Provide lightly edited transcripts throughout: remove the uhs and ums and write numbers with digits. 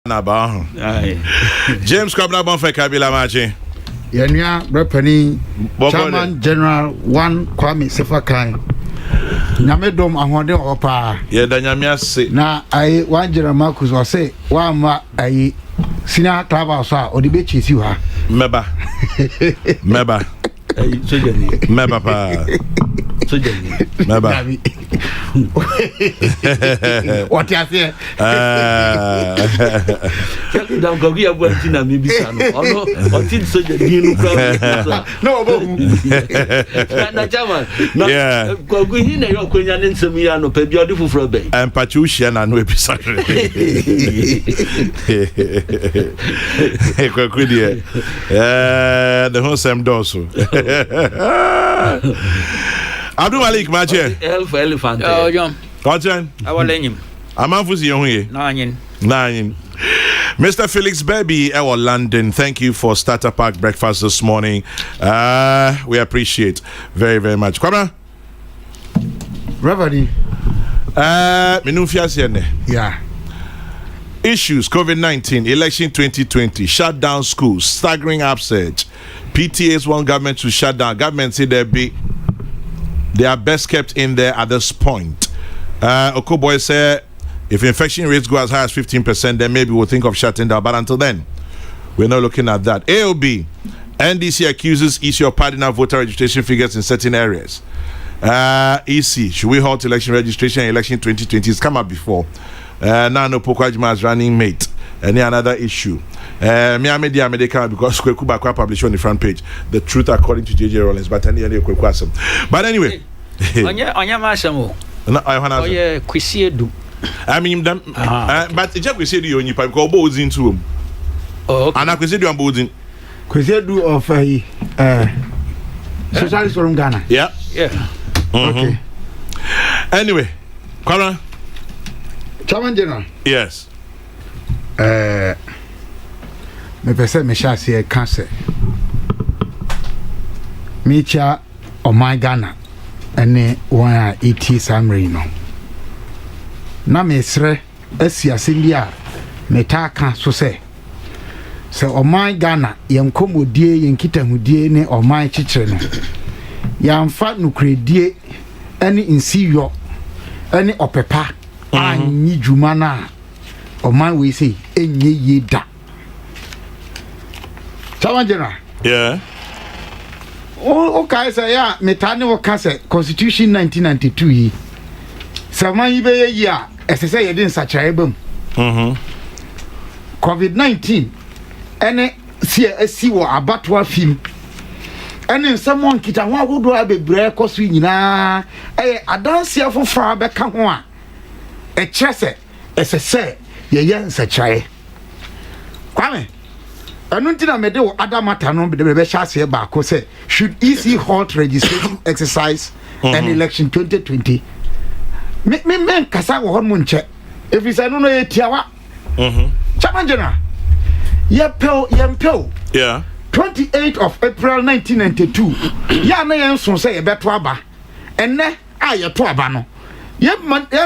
Naba. James Kwabena Bonfe Kabila Machi. Yenya Brepani Chairman General 1 Kwame Sefakai. Nyamedom ahode opa. Ye da nyame ase. Na ai wanjira Marcus o say wa ma ai senior club house a odibe chesi ha. Meba. Meba. Sojani. Meba pa. Sojani. Meba. What you say? Down go here na me bisa no. Ono o tin sojani no kwa. No bo. Na chama. Na go hi na yo kwanya ne nsem ya no pa bi odi fufuro be. Empachi uhia na no ebisa. Kwakudi the whole same doso. Abdul Malik Mache. Elephant. Oh, John. Content. I will let him. Amanfusi yonye. Nine. Mr. Felix Baby, our London. Thank you for Starter Park breakfast this morning. We appreciate very, very much. Kwabena. Reverend. Yeah. Issues: COVID-19, election 2020, shut down schools, staggering upsurge. PTAs want government to shut down. Government say they are best kept in there at this point. Okoboy said if infection rates go as high as 15%, then maybe we'll think of shutting down. But until then, we're not looking at that. AOB, NDC accuses EC of padding up voter registration figures in certain areas. EC, should we halt election registration in election 2020? It's come up before. Now no Pokwajima is running mate. Any another issue? Media Medical because Kwekuba published on the front page the truth according to JJ Rollins, but any Kwekwasem. But anyway, Onya Mashamo. Oh yeah, Kwisiedu. I mean them, but it's just Kwisiedu on you because both into him. Oh, okay. And I Kwisiedu on both in Kwisiedu of Socialist from Ghana. Yeah. Okay. Anyway, Kwabena. Chairman General. Yes. Me pese me sha se cancer. Me cha o my Ghana ene one a ET summary no. Na me sre asiase bia me ta ka so se o my Ghana yen komodie yen kitahudie ne o my chichire no. Yamfa nukredie ene insiyo ene opepa anyi dwuma na o man we say enye ye da. Chairman General. Yeah. Okay, say ya metane wo ka say Constitution 1992 yi. Saman yi be ye a esese ye din sachare bam. COVID-19 ene si wo abatwa film. Ene nsamo nkita ho agodo abebre koso nyina adanse afofra be ka ho a ekyese esese ye nsachare. Kwame Anuntina mede wo adamata no be hase ba ko say should EC halt registration exercise and election 2020 me kasa wo hon mu nche if you say no ye tiawa Chairman General yempel Yeah. 28th of April 1992 ya na yen so say ye beto aba enne a ye to aba no ye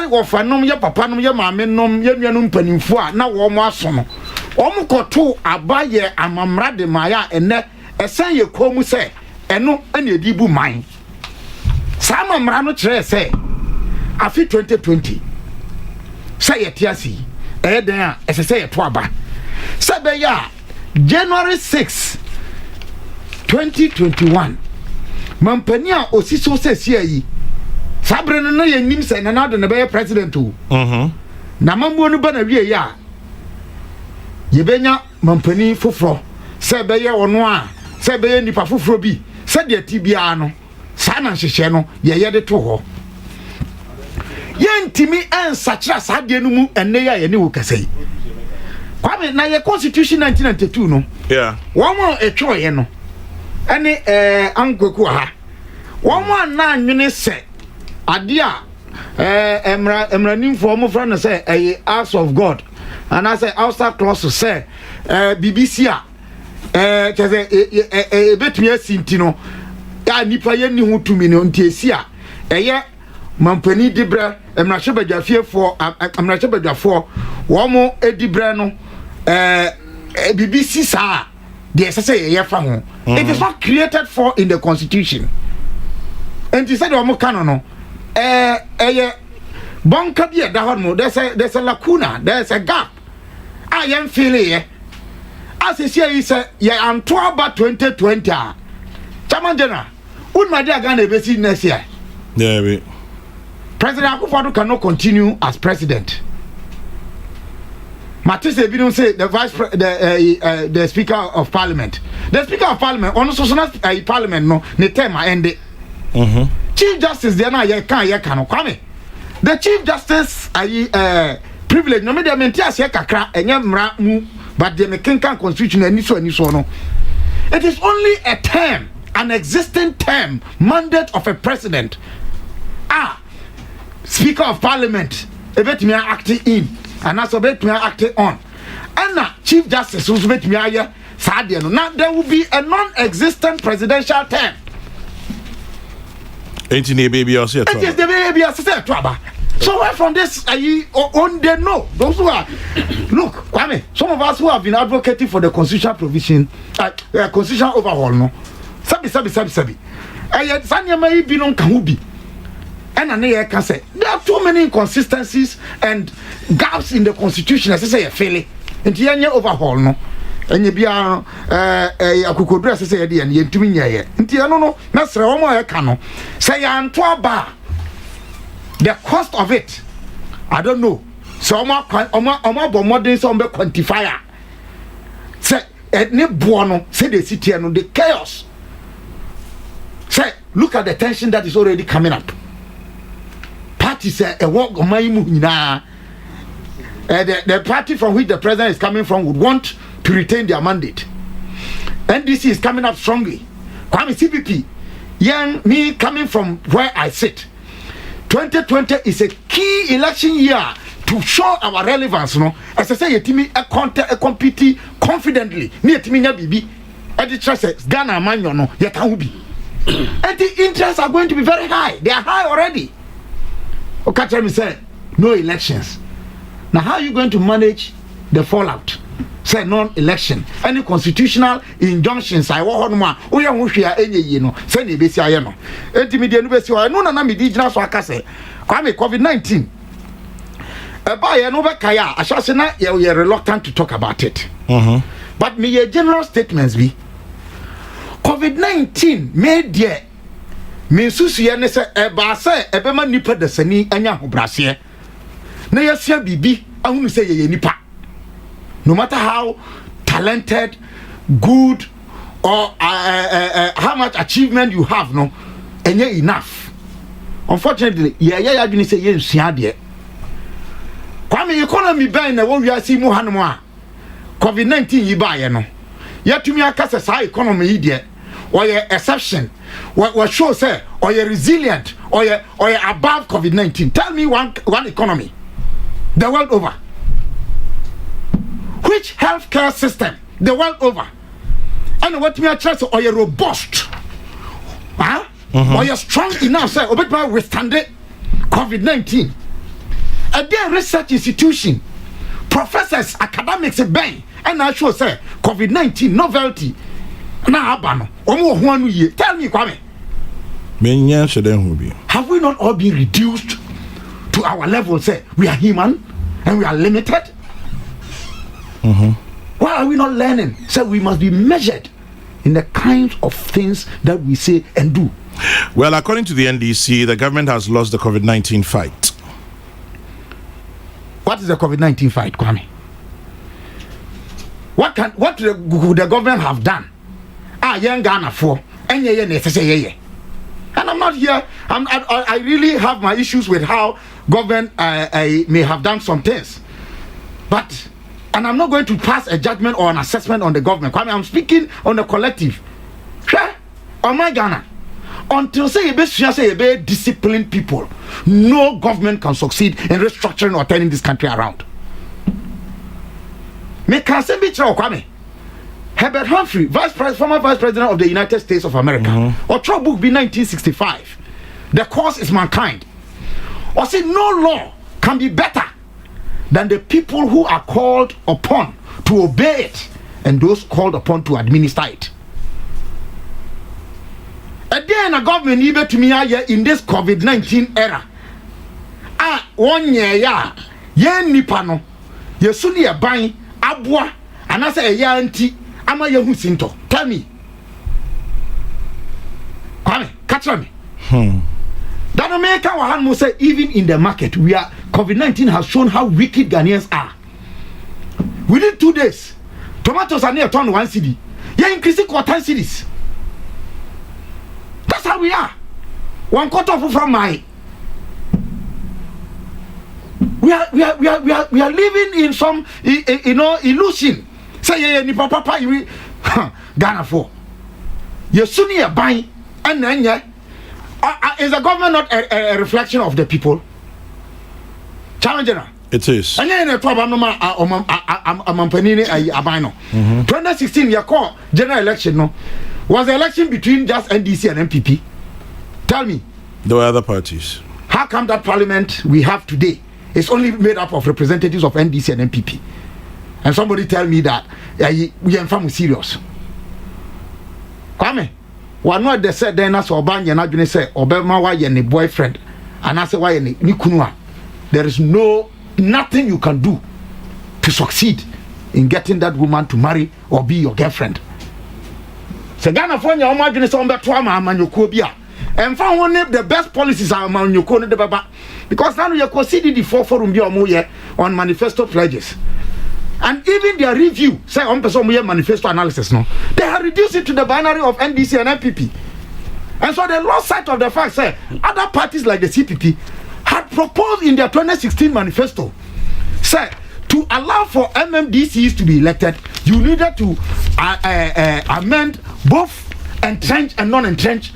wo fanom ye papa nom ye maame nom ye nuanum panimfo a na wo mo aso no omukoto abaye amamra de maya ene esen ye komu se eno ene edibu man sa amamra no kire se afi 2020 say ye tiasi den a esese ye to aba se be ya January 6 2021 mampani a osiso se sia yi sabre no na ye nim se na na do ne be president o na mamuo no ba na wie ya yebenya mampani foforo se be ye ono a se be ye nipa foforo bi se de tibia no sa na nhehye no ye de to ho ye ntimi ensachira sa de no mu enne ya ye ne wo kasai Kwame na ye Constitution 1992 no Yeah. One more etwo ye no ene Kokrokoo ha one more na anwene se ade a emra nimfo mo fra no se acts of God and I say outside clause to say BBC cheze betumi asinti no ya nipa ye ni hu tumi no ntiesi a eye mampani dibra emra hwebadwafie fo emra hwebadwafo wo mo edibra no BBC sa the say ye fa ho. It is not created for in the constitution. And you said omo kan no bonka bi da ho no there's a lacuna, there's a gap. I am feeling ye. As you say ye anto about 2020 Chairman General would my dear Ghana be seen next year. Yeah, we. President Akufo-Addo cannot continue as president. Matisse Ebidun say the Speaker of Parliament. The Speaker of Parliament on social Parliament no ne term ended. Chief Justice there na ye kan kwame. The Chief Justice privilege no me dey maintain ye kakra enye mra mu but the Mekenkan constitution ani so no. It is only a term, an existing term, mandate of a president. Speaker of Parliament, ebetimi acting in, and also ebetimi acting on. And now Chief Justice who's ebetimi aye sadia no. Now there will be a non-existent presidential term. Ain't the baby or say it is the baby or say trouble. So where from this on they know those who are look, Kwame, some of us who have been advocating for the constitutional provision, constitutional overhaul no. Sabi. Sanya mai bi non kan ubi. And I can say there are too many inconsistencies and gaps in the constitution as I say fairly. And the overhaul no. And you be akukodru as I say and yentumi nyeye. Nti no na sere omo e ka no. Say anto aba. The cost of it, I don't know. So omo bomodin so be quantifier. Say ne buono say the city no the chaos. Say look at the tension that is already coming up. Party say a work on my the party from which the president is coming from would want to retain their mandate. NDC is coming up strongly. Kwame CPP, me coming from where I sit. 2020 is a key election year to show our relevance, no. As I say, yetimi compete confidently. Ni yetimi nya bibi. And the trust Ghana man no yetan be. And the interests are going to be very high. They are high already. Okay, tell me say no elections. Now how are you going to manage the fallout? Say non-election. Any constitutional injunctions I want one. We are here any say ni besi aye no. Enti media no besi no na me di gina so aka say. Kwame COVID-19. Eba ye no be kaya. Asase na ye reluctant to talk about it. But me ye general statements be. COVID-19 made there me susu ye ne say eba say ebema nipa dasani anya hobrase. Na ye sia bibi ahunu say ye nipa. No matter how talented, good, or how much achievement you have, no, and you're enough. Unfortunately, you didn't say yes, Kwame economy buying the one we are seeing more COVID-19 you buy, no. Yet to me, I can't say economy idiot, or your exception, what shows say, or you're resilient, or you're above COVID-19. Tell me one economy, the world over. Which healthcare system the world over? And what me try to or you robust, or you're strong enough, say, or better withstand it, COVID-19. A day research institution, professors, academics, bang, and I sure say COVID-19 novelty. Now, Abano, almost 1 year. Tell me, Kwame. Have we not all been reduced to our level? Say we are human and we are limited. Why are we not learning? So we must be measured in the kinds of things that we say and do. Well, according to the NDC, the government has lost the COVID-19 fight. What is the COVID-19 fight, Kwame? What could the government have done? Young Ghana for and I'm not here. I really have my issues with how government may have done some things, but. And I'm not going to pass a judgment or an assessment on the government. I'm speaking on the collective. On my Ghana. Until say you be disciplined people, no government can succeed in restructuring or turning this country around. Me can say be true, Kwame. Herbert Humphrey, former Vice President of the United States of America, or book be 1965. The cause is mankind. Or say no law can be better than the people who are called upon to obey it and those called upon to administer it. Again, a government even to me in this COVID-19 era. One year, yen nipano, yesuni a bang, abwa, and I say a yanti, ama yahu sinto. Tell me. Kwame, catch me. That American Wahan will say, even in the market, COVID-19 has shown how wicked Ghanaians are. Within 2 days, tomatoes are near turn 1 cedi. You're increasing 10 cedis. That's how we are. 1 quarter from my. We are living in some illusion. Say ni papa you Ghana for. You soon a buying and then is the government not a reflection of the people? Challenger. It is. And then a problem I'm 2016 you call general election no was the election between just NDC and MPP. Tell me. There were other parties. How come that parliament we have today is only made up of representatives of NDC and MPP? And somebody tell me that we are from serious. Kwame, one not they said then as Obanya na dwene say Obama why your boyfriend and I say why ni kunua. There is nothing you can do to succeed in getting that woman to marry or be your girlfriend. Se Ghana for your imagine say ombe to ama amanyoko bia. And found one the best policies are amanyoko no de baba. Because now you consider the forum bi omo on manifesto pledges. And even their review say on person manifesto analysis no. They have reduced it to the binary of NDC and MPP. And so they lost sight of the fact say other parties like the CPP had proposed in their 2016 manifesto say to allow for MMDCs to be elected, you needed to amend both entrenched and non-entrenched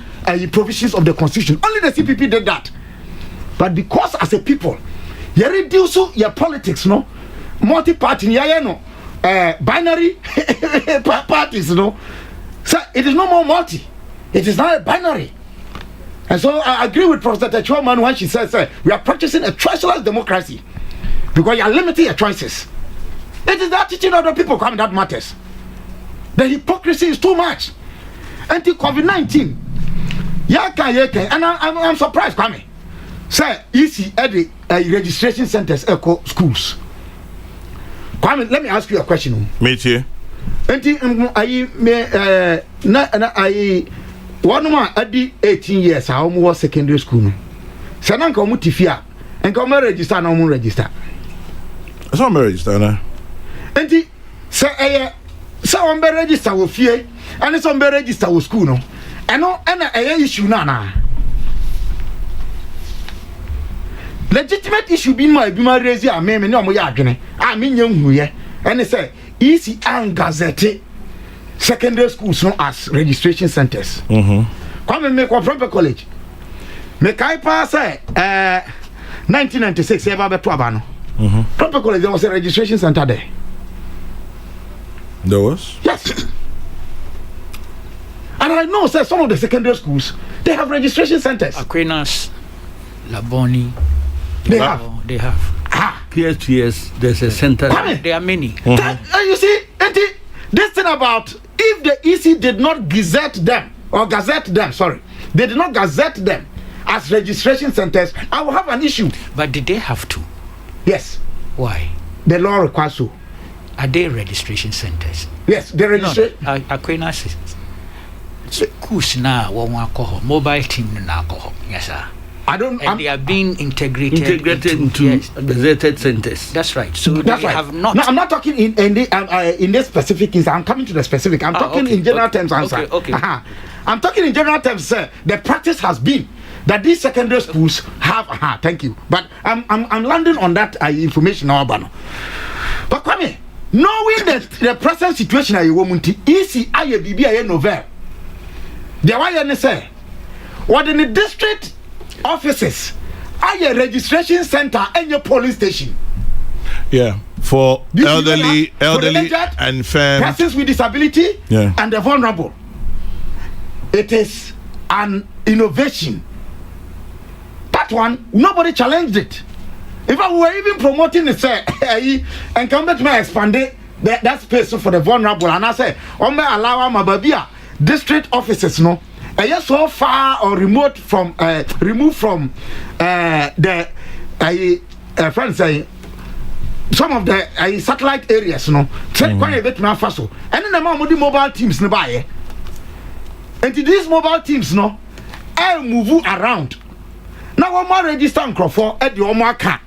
provisions of the constitution. Only the CPP did that. But because as a people, you reduce your politics, no, multi-party, binary parties, no. So it is no more multi. It is now a binary. And so I agree with Professor Techuaman when she says we are practicing a choiceless democracy because you are limiting your choices. It is the attitude of the people coming that matters. The hypocrisy is too much. Anti-COVID-19, and I'm surprised, Kwame. Say, easy at the registration centers, echo schools. Kwame, let me ask you a question. Me too. One man at the 18 years, I was secondary school. Sanan come tifia and come register no more register. Some register na. Enti say on be register with fear and some be register with school no. And no issue na. Legitimate issue be my raise ya me no mo ya adwene. A me nyanhu ye. And say easy and gazette secondary schools no as registration centers. Come make a proper college. Me kai pass 1996 ever be to abano. Proper college there was a registration center there. There was? Yes. And I know say some of the secondary schools they have registration centers. Aquinas, Laboni, they have. PSPS, there's a center. There are many. You see, this thing about if the EC did not gazette them, they did not gazette them as registration centers, I will have an issue. But did they have to? Yes. Why? The law requires so. Are they registration centers? Yes, they register. No, Aquinas schools now, mobile team now, yes, sir. They are being integrated into yes, gazetted centers. That's right. So that's they have not. No, I'm not talking in this specific case. I'm coming to the specific. I'm talking in general terms. Okay. I'm talking in general terms, sir. The practice has been that these secondary schools have. Thank you. But I'm landing on that information now, But Kwame, knowing that the present situation at Womunti, easy aye bibi aye novel. The why you say, what in the district offices are your registration center and your police station. Yeah, for elderly and persons with disability and the vulnerable. It is an innovation. That one, nobody challenged it. If I were even promoting it, say, and come back to my expanded that space for the vulnerable, and I say allow my baby district offices no so far or removed from the friends say some of the satellite areas no quite a bit now faso and then the mobile teams no buy and these mobile teams no move around now one more register and for at the Omar car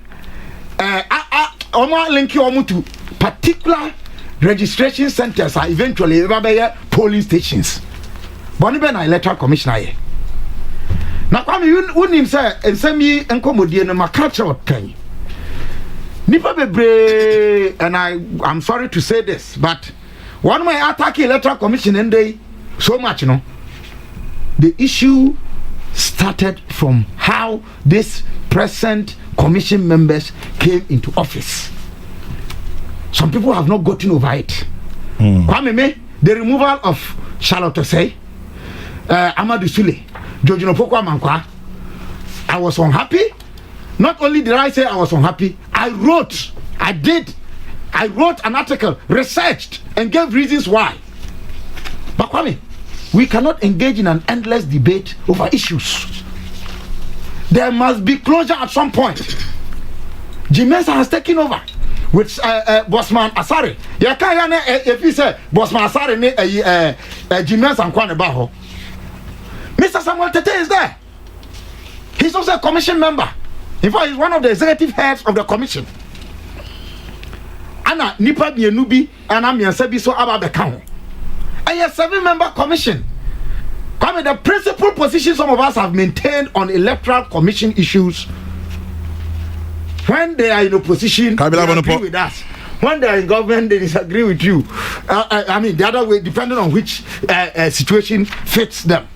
Omar link you to particular registration centers are eventually polling stations. Bonnie Ben electoral commissioner here. Now come you wouldn't say and send me and commodity and my culture penny. Nipa bebre, and I'm sorry to say this, but one my attack electoral commission and they so much, you know. The issue started from how this present commission members came into office. Some people have not gotten over it. The removal of Charlotte Osei, Amadou Sule, Georgino Poko Amankwa. I was unhappy. Not only did I say I was unhappy, I wrote an article, researched, and gave reasons why. But Kwame, we cannot engage in an endless debate over issues. There must be closure at some point. Jimesa has taken over with Bossman Asare. If you say Bossman Asare Jimesa and Kwane Baho. Mr. Samuel Tete is there. He's also a commission member. In fact, he's one of the executive heads of the commission. Anna Nipa Bienubi and I'm Yansebi so Ababekao. A 7-member commission. Come the principal position some of us have maintained on electoral commission issues. When they are in opposition, they agree with us. When they are in government, they disagree with you. I mean, the other way, depending on which situation fits them.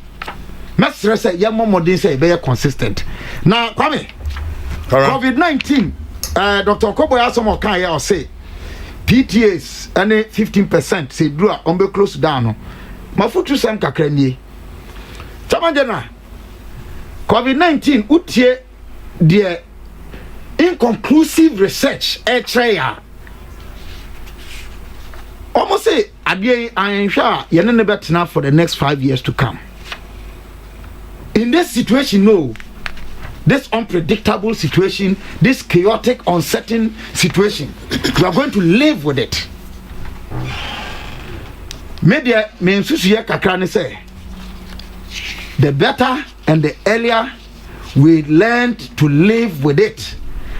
Mr. say, yeah, more than say, very consistent. Now, Kwame, COVID-19, Dr. Okobo has some kind of say, PTAs, and 15% say, drew on be close down. My foot to some kakrenye. Chamandena, COVID-19, utie, the inconclusive research, almost say, I am sure you're not better enough for the next 5 years to come. In this situation, no, this unpredictable situation, this chaotic, uncertain situation, we are going to live with it. Media, me nsusuye kakrani say, the better and the earlier we learn to live with it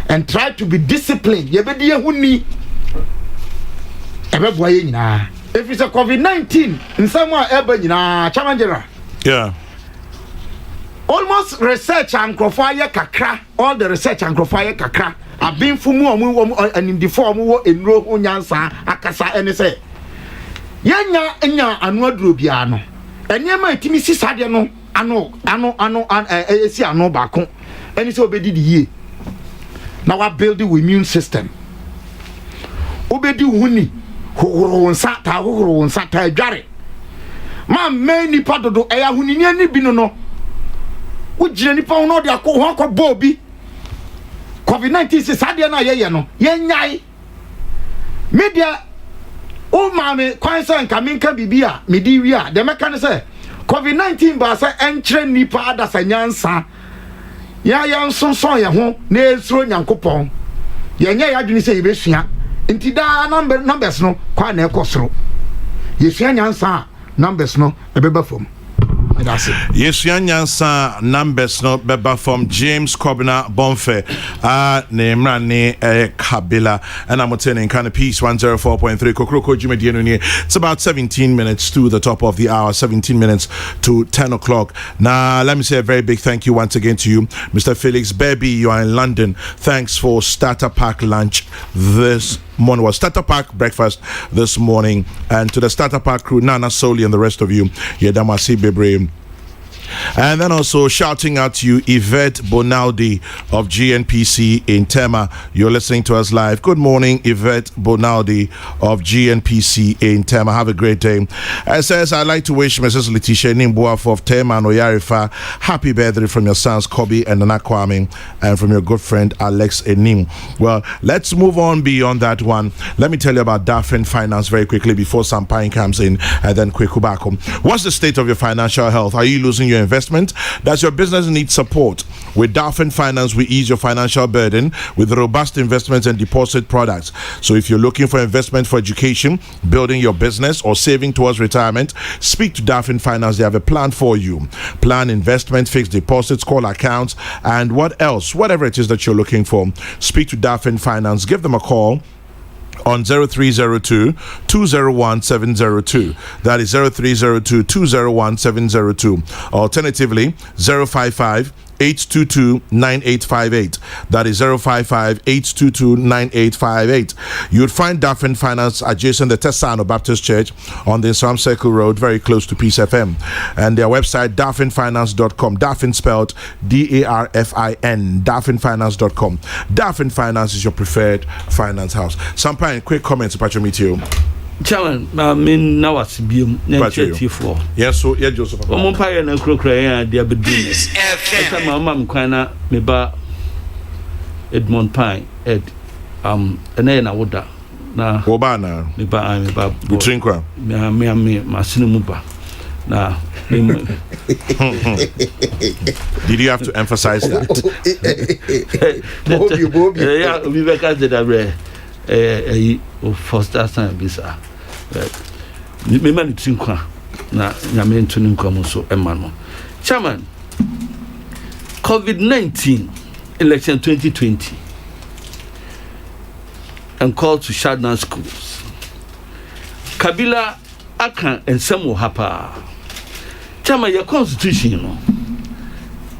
and try to be disciplined. If it's a COVID-19, in some way, yeah. Almost research and crofire kakra, all the research and crofire kakra, have been fumu and in the form in ro unyansa, akasa, and say, Yanya anwa drubiano, and Yama Timisi Sadiano, ano, bako, and it's obedi ye. Now I build the immune system. Obedi huni, who sata jare. Ma many part of the air huni ni binono. Ujire nipa ono de akọ bobi COVID-19 se sadia na ye no ye nyai media o mame kwansa nka menka bibia medi wi a de meka ne se COVID-19 ba se enkyere nipa adasa nyansa ya nsonson ye ho na esuro nyankopon ye nya ya dwene se ye besua nti da numbers no kwa na ekosoro ye sua nyansa numbers no ebeba fom. Yes, Yansa numbers no beba from James Kobina Bonfe, Nemrani Kabila, and I'm attending kind of piece 104.3 Kokrokoo Jumedienuni. It's about 17 minutes to the top of the hour, 17 minutes to 10 o'clock. Now, let me say a very big thank you once again to you, Mr. Felix Baby. You are in London. Thanks for Starter Pack lunch this morning. Was Starter Pack breakfast this morning, and to the Starter Pack crew, Nana Soli and the rest of you, Yedamasi Bebre. And then also shouting out to you, Yvette Bonaldi of GNPC in Tema. You're listening to us live. Good morning, Yvette Bonaldi of GNPC in Tema. Have a great day. It says, I'd like to wish Mrs. Letitia Nimbuaf of Tema and Oyarifa happy birthday from your sons Kobe and Nana Kwame, and from your good friend Alex Enim. Well, let's move on beyond that one. Let me tell you about Daffin Finance very quickly before Sampine comes in, and then Kwekubako. What's the state of your financial health? Are you losing your investment? Does your business need support? With Daffin Finance, we ease your financial burden with robust investments and deposit products. So if you're looking for investment for education, building your business, or saving towards retirement, speak to Daffin Finance. They have a plan for you. Plan investment, fixed deposits, call accounts, and what else? Whatever it is that you're looking for, speak to Daffin Finance. Give them a call on 0302 201 702. That is 0302 201 702. Alternatively, 055 822-9858. That is 055-822-9858. You'd find Daffin Finance adjacent the Tesano Baptist Church on the Islam Circle Road, very close to Peace FM. And their website, daffinfinance.com. Daffin spelled D-A-R-F-I-N. Daffinfinance.com. Daffin Finance is your preferred finance house. Sampine, quick comments about your meeting. Chairman, I mean, now what's being for? Yes, so, yeah, Joseph. Umpire and Kokrokoo, dear business. My mum, Quina, me ba Edmond Pine, Ed, and then I would na Obana, me ba, Utrinkwa, me, my cinemuba. Now, did you have to emphasize that? Yeah, we were cast that first time bisa me man tinkwa na nyame ntuni nkwa so emano chairman COVID-19 election 2020 and call to shut down schools. Kabila aka ensemo hapa chairman your constitution no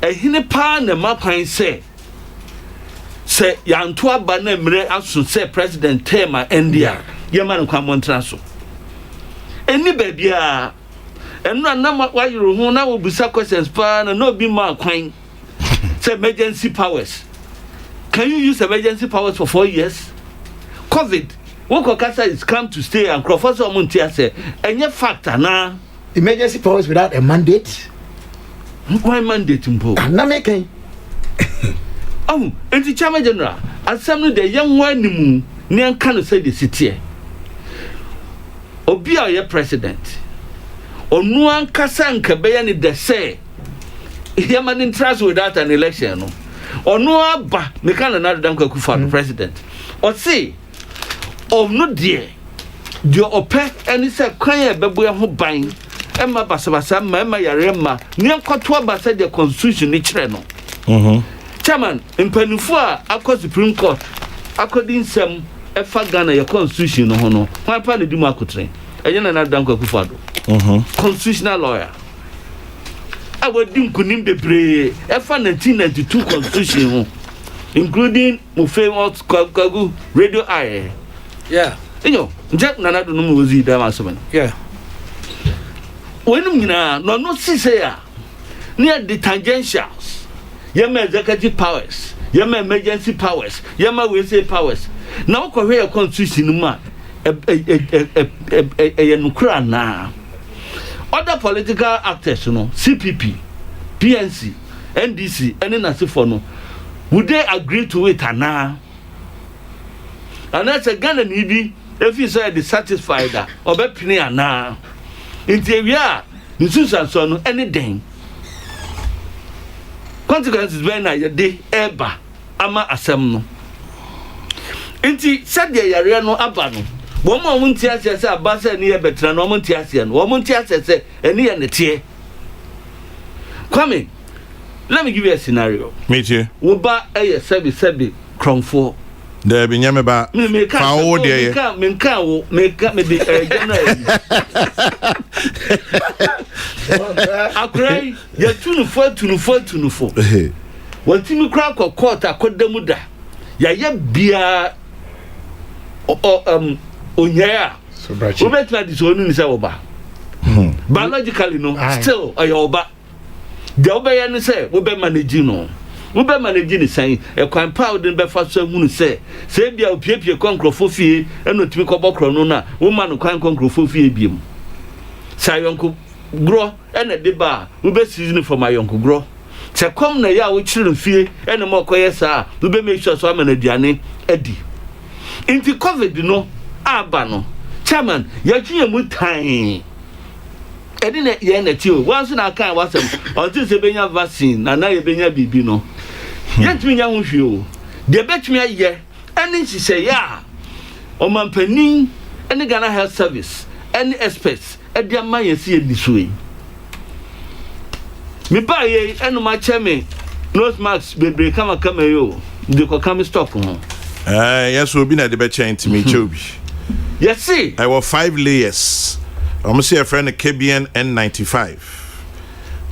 ehine pa na makwan say yanto aba na mre aso say president tema India yeman kwa montra so eni babia eno na wayiro hu na obusa questions pa na no bi ma kwan say emergency powers. Can you use emergency powers for 4 years? COVID woko kasa is come to stay and professor Muntia say enye factor na emergency powers without a mandate. Why mandate mpo na making oh, and the chairman general, as some of the young one mu, near can say the city. Obia your president. Or no one Kasan Kabayani de say, Yaman in trust without an election. Or no abba, Mekan another Danko for the president. Or say, of no dear, your opec and it's a crying baby who buying Emma Basabasa, Mamma Yarema, near Cotua Basa, the constitution, each reno. Chairman, in Penufua, across Supreme Court, according some Efa Ghana, your constitution, no, no, my party do Macotrain, and then another Danko Kufado, constitutional lawyer. I would dim Kunim de Bre, Efa 1992 constitution, including Mufemo Kokrokoo, Radio I. Yeah. You know, Jack Nana no Muzi Damasaman. Yeah. When you no see say near the tangentials. Yama executive powers, Yama emergency powers, Yama we say powers. Now Korea constitution ma nukra na. Other political actors, CPP, PNC, NDC, any nasifo no, would they agree to it na? And that's a Ghana nibi if you say dissatisfied that or be penny na. Interior, Nisusan son anything. Consequences when I day eba ama asem no enti sadia yare no aba no wo ma wo ntia se aba se ne ye betra no wo ntia se no wo ntia se ene ye ne tie Kwame, let me give you a scenario. Me too. Wo ba sebi kromfo there be nyame ba fa wo de ye me be general akrai ya tunufo wantimi kra court akodamu da ya ye bia onyaya so brachi obetwa disonu ni se oba biologically no still ayoba the obey and say we be managing no we be managing the saying a kwan power den be fa so hunu say bia opiepie konkrofo fie enotimi kobokro no na woman no kwan konkrofo fie biem sayonko gro ene de ba we be season for my yonko gro se kom na ya wo chire fie ene mo koye sa we be make sure so amanaduane adi inti covid no aba no chairman ya twie mu tan edine ye na ti o once na kan wasem until se benya vaccine na na ye benya bibi no yetumi nya ho hwe o de betumi aye ene nhise ya o mampanin ene Ghana Health Service ene experts ede ama yesi edisuwe me ba ye ene ma cheme nose mask bebre kama yo de ko kam stock ho yes obi na de be chen timi chobi yes see I was 5 layers. I'm see a friend KBN N95.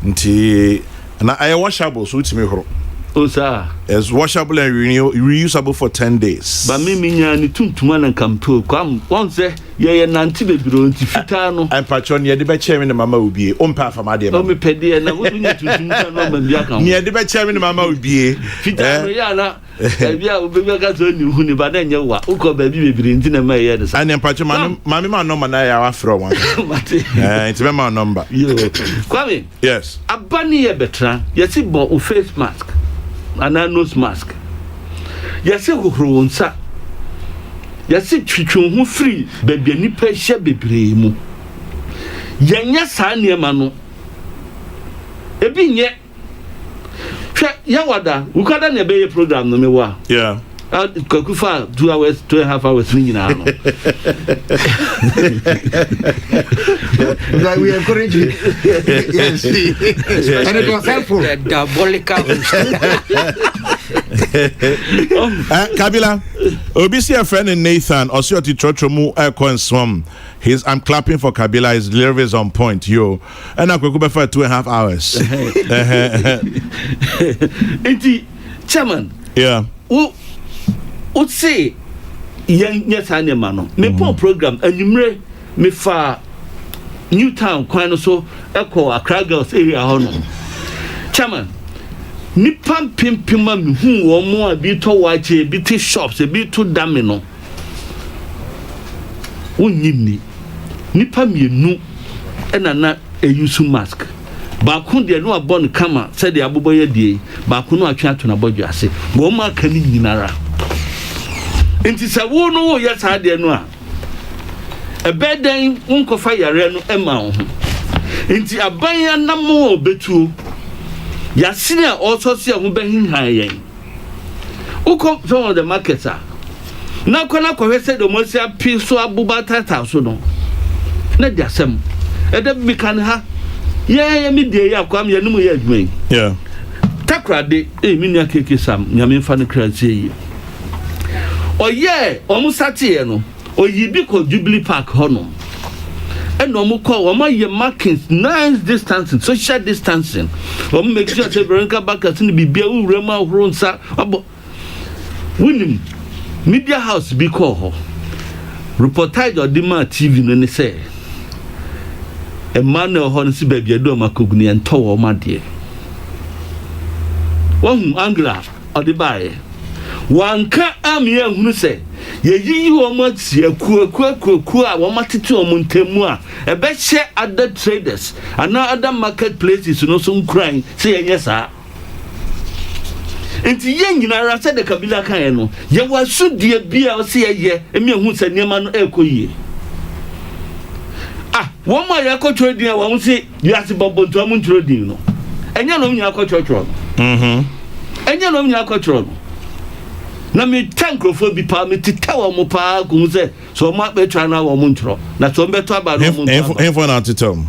Nti na I washable so timi horo. O sir. It's washable and reusable for 10 days. Ba me nya ni tuntuma na kampo kwam won say ye nanti bebiro nti fita no. I'm patron ye de be chairman na mama obie. O mpa fa ma de ma. O me pede na wo nya tuntuma na ma bia kan. Ye de be chairman na mama obie. Fita no ya na bia obebia ka so ni hu ni ba na nya wa. Uko ba bi bebiro nti na ma ye de sa. And patron mama ma number na ya wa fro one. It's be my number. Yo. Kwame. Yes. Abani ye betra. Ye si bo o face mask. And a nose mask. Yes, you go on, sir. Yes, you free, baby, ni pay share baby. Yanya Sanya Mano. A being yet. Yawada, we can't obey a program, no me. Yeah. Kokufa 2 hours, 2.5 hours swinging out. We encourage you. Yes, and it was helpful. Diabolical. Kabila, obi see a friend in Nathan, or see oti trotromu eko and swam. I'm clapping for Kabila. His delivery is on point, yo. And I could go for 2.5 hours. Inti, chairman. Yeah. Would say, yes, I am man. Me poor program, and you me fa Newtown, Quino so echo a Accra Girls area honor. Chairman, Nippam Pimpimam, who or more be to watch a bit shops, a bit too damino. Unimni Nippam you know, and I'm not a use mask. Bakun de no abon kama said the abuboye die bakuno atwa to na bodwo ase bo ma kan nyinara enti se wo no wo yes ade no a ebeden unkofa yare no ema wo enti abanya namo obetuo yasine also se ho behin hayen uko some of the markets a na kona ko hwese do mo se api so abubata ta so no na diasem ede bi kan ha yeah me dey ya kwam ya numu ya adwuma yeah takrade me nua keke sam nyame fa no kranse yi oye omusate no oyibi ko Jubilee Park hono eno mu ko o ma ye markings nice distancing social distancing o make sure say branka backers ni bibia wura ma horo nsa abo winim media house bi ko ho reportage odima TV no ne say Emmanuel Honsi baby do makoguni and tower ma de one angla odibaye wanka amie hunu se yeyi wo mati akuakuakuaku a wo matete o montemu a ebe hye other traders and other marketplaces no so nkran se yenye saa enti ye nyinara se de Kabila kan no ye wasu die bia o se ye emi hu se niema no ekoyie one more yakotro din wa unse yasi bobonto amuntro din no enya no nya akotro enya no nya akotro na me tankrofo bi pa me titawa mo pa ku se so ma betwa na wa muntro na so beto aba no muntro enfo na titom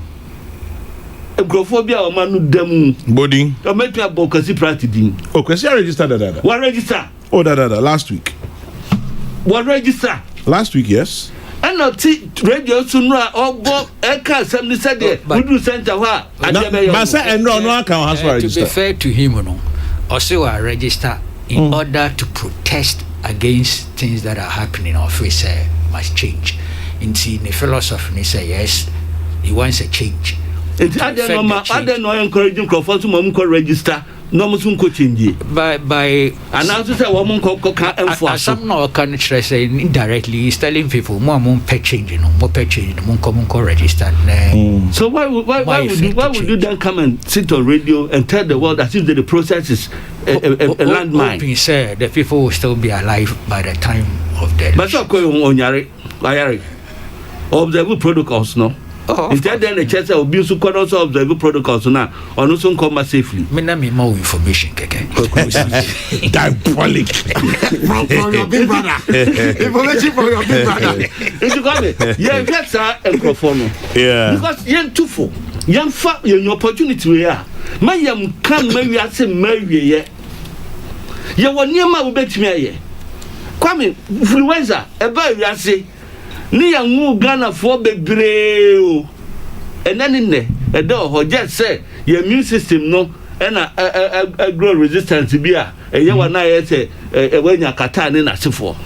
grofo bi a ma no dam body o metua bokasi practice din o kwesi register da wa register last week wa register last week yes and not radio sunra obo eka assembly said we do center wa but say enro no account has register. To be fair to him no also register in order to protest against things that are happening or face must change. In the philosophy say yes he wants a change It other no encouraging Crawford to mom register. No musun ko change by announce say woman ko can enforce some no can say indirectly is telling people more pay change no more pay change no come register. So why would you then come and sit on radio and tell the world that if the process is a landmine? Hoping say the people will still be alive by the time of death. But so ko onyare ayare observe protocols no. Instead, then the church will be so called also observe protocols now, or no soon come safely. Me more information, Diabolic. From your big brother. Information from your big brother. It's got it. Yeah, that's a microphone. Yeah. Because young too full. Young fat, young opportunity we are. My young can maybe I say marry ye. You were near my bet me. Kwame, influenza, a baby I say. Ni yangu Ghana for bebree and then in there a door just say your immune system no and a grow resistance be a year na say when you kata ni na sefo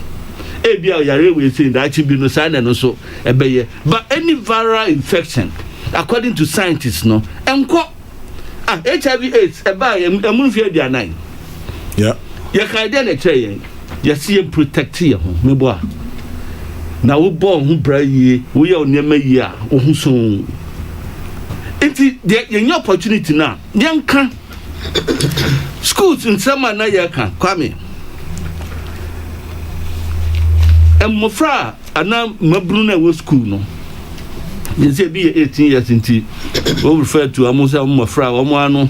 e bia yare we say that be no sign and so e be but any viral infection according to scientists no enko HIV AIDS e ba emunfie dia 9 yeah you can dey na try you see protect you me boa na wo born hu bra yie wo ye onema yie a wo hu so enti the your opportunity na yanka schools in sama na yaka kwame emofra ana mabru na wo school no you say be 18 years enti we refer to amusa mofra wo mo ano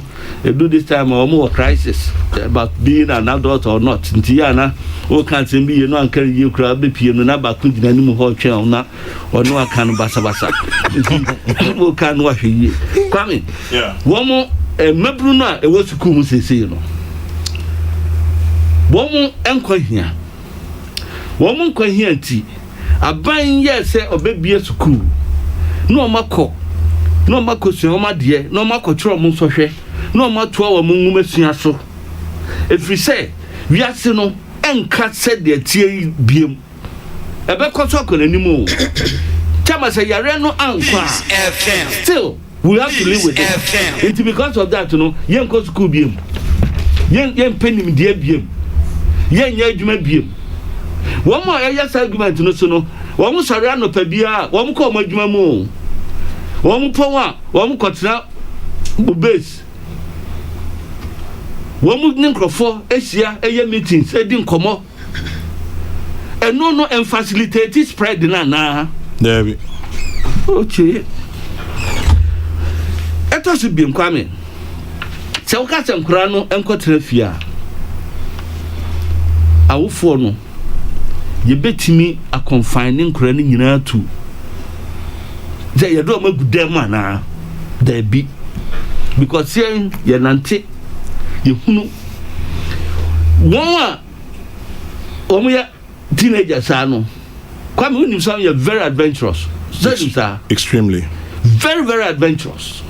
do this time or more crisis about being an adult or not nti ana o can't be you know can you crowd be pie no na ba ku gina ni mu ho twen na ono aka no basa o kan wa hwe kwame yeah wo mo mabru no a e wo school mu sese no wo mo enkwahia wo mo enkwahia nti aban ye se obebie school no makọ so ma de no makọ tro mo so hwe no matoa wa mungu masua so efri se wiase no enka se de tie biem ebe koso ko nanimu chama se yare no anka still we have to live with it it's because of that no yen ko school biem yen penim de biem yen nya adwuma biem wo mo ya sa argument no so no wo mo sare anopa bia wo mo ko mo adwuma mu wo mo pon a wo mo kotra base womu ninkrofo esia eye meetings edi nkomo eno no facilitate spread na there okay eto se biem kwame se wo ka sem kura no enkotra fia awofo no ye betimi a confining kura ni nyina tu ze ye do magudam ana there be because here ye nante yehunu won omuya teenagers ano kwame unim some you very adventurous extremely very adventurous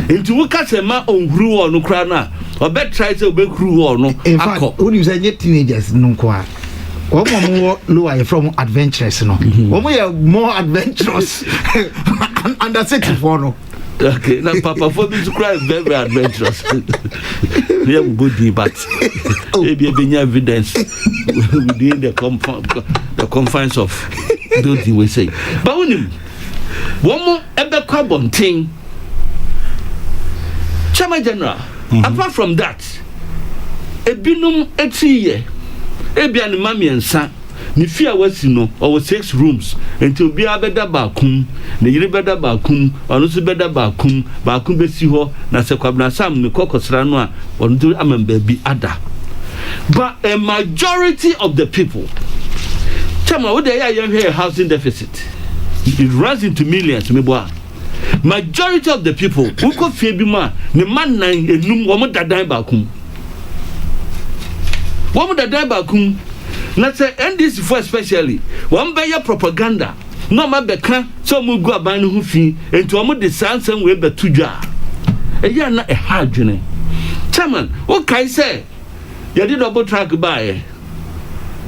into we ka say ma onhuru ono kra na obe try say obe huru ono akọ unim say teenagers no kwa omo lower from adventurous no omo ya more adventurous under 64 no. Okay, now Papa for me to cry very adventurous. We have good but maybe evidence within the confines of those we say. But when one more ebe carbon thing, Chama General, apart from that, a binum etiye, ebi an mami and son. Ni fear was no or 6 rooms until be a better bakum ne yiri better bakum or no better bakum besi ho na se kwabna sam ne kokosra no a on do am baby ada but a majority of the people chama wo dey here housing deficit it runs into millions me boy majority of the people who ko fie bi ma ne man nan enum wo mo dadan bakum na say NDC for especially one be your propaganda no ma beka so mu gu aban no hu fi enti o mo de sansan we betu dwa e ya na e ha adwene chairman o kai say you did double track by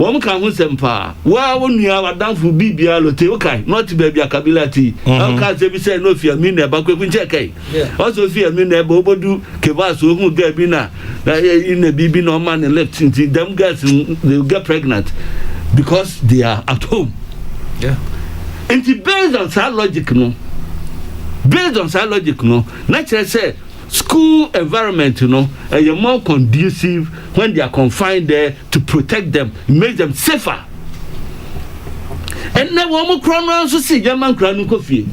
One can who sempa. Well, when you have a down for BBA, okay, not to baby a capability. How can they be said no fear mean about quick check? Also, fear mean that Bobo do Kevas who get bina in a BB no man and left into them girls they'll get pregnant because they are at home. Yeah. And it's based on that logic, no. Based on that logic, no. Naturally say school environment, you're more conducive when they are confined there to protect them, make them safer. And now one more crown also see German crown coffee.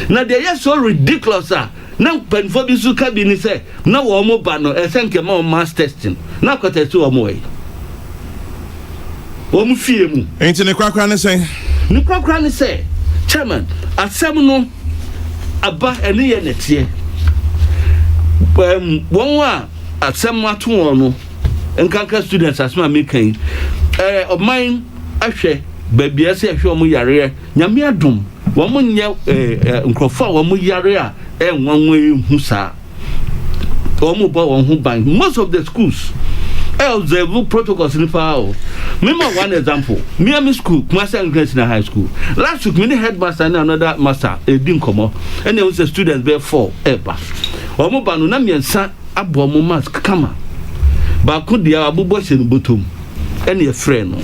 Now they are so ridiculous, sir. Now penfobi su cabin say now one more banner and thank you more mass testing. Now cut it to a more. One fear mu. Ain't in the crack say? The crack say, Chairman, at some aba any next year. One at some matuano and canker students as my making of mine. I share, baby, I say, show me yare, Yamia dum, woman yell, Uncrofa, one more yarea, and one way Musa. Almost one who bind most of the schools. Else they will protocols in the file. Remember one example. Miami School, Master and Grace in High School. Last week, many headmaster and another master didn't come up, and there was a student there for ever. Omobanu na miensa abomo mask kama. Ba ko dia abubo hye no botom. Ene ye friend no.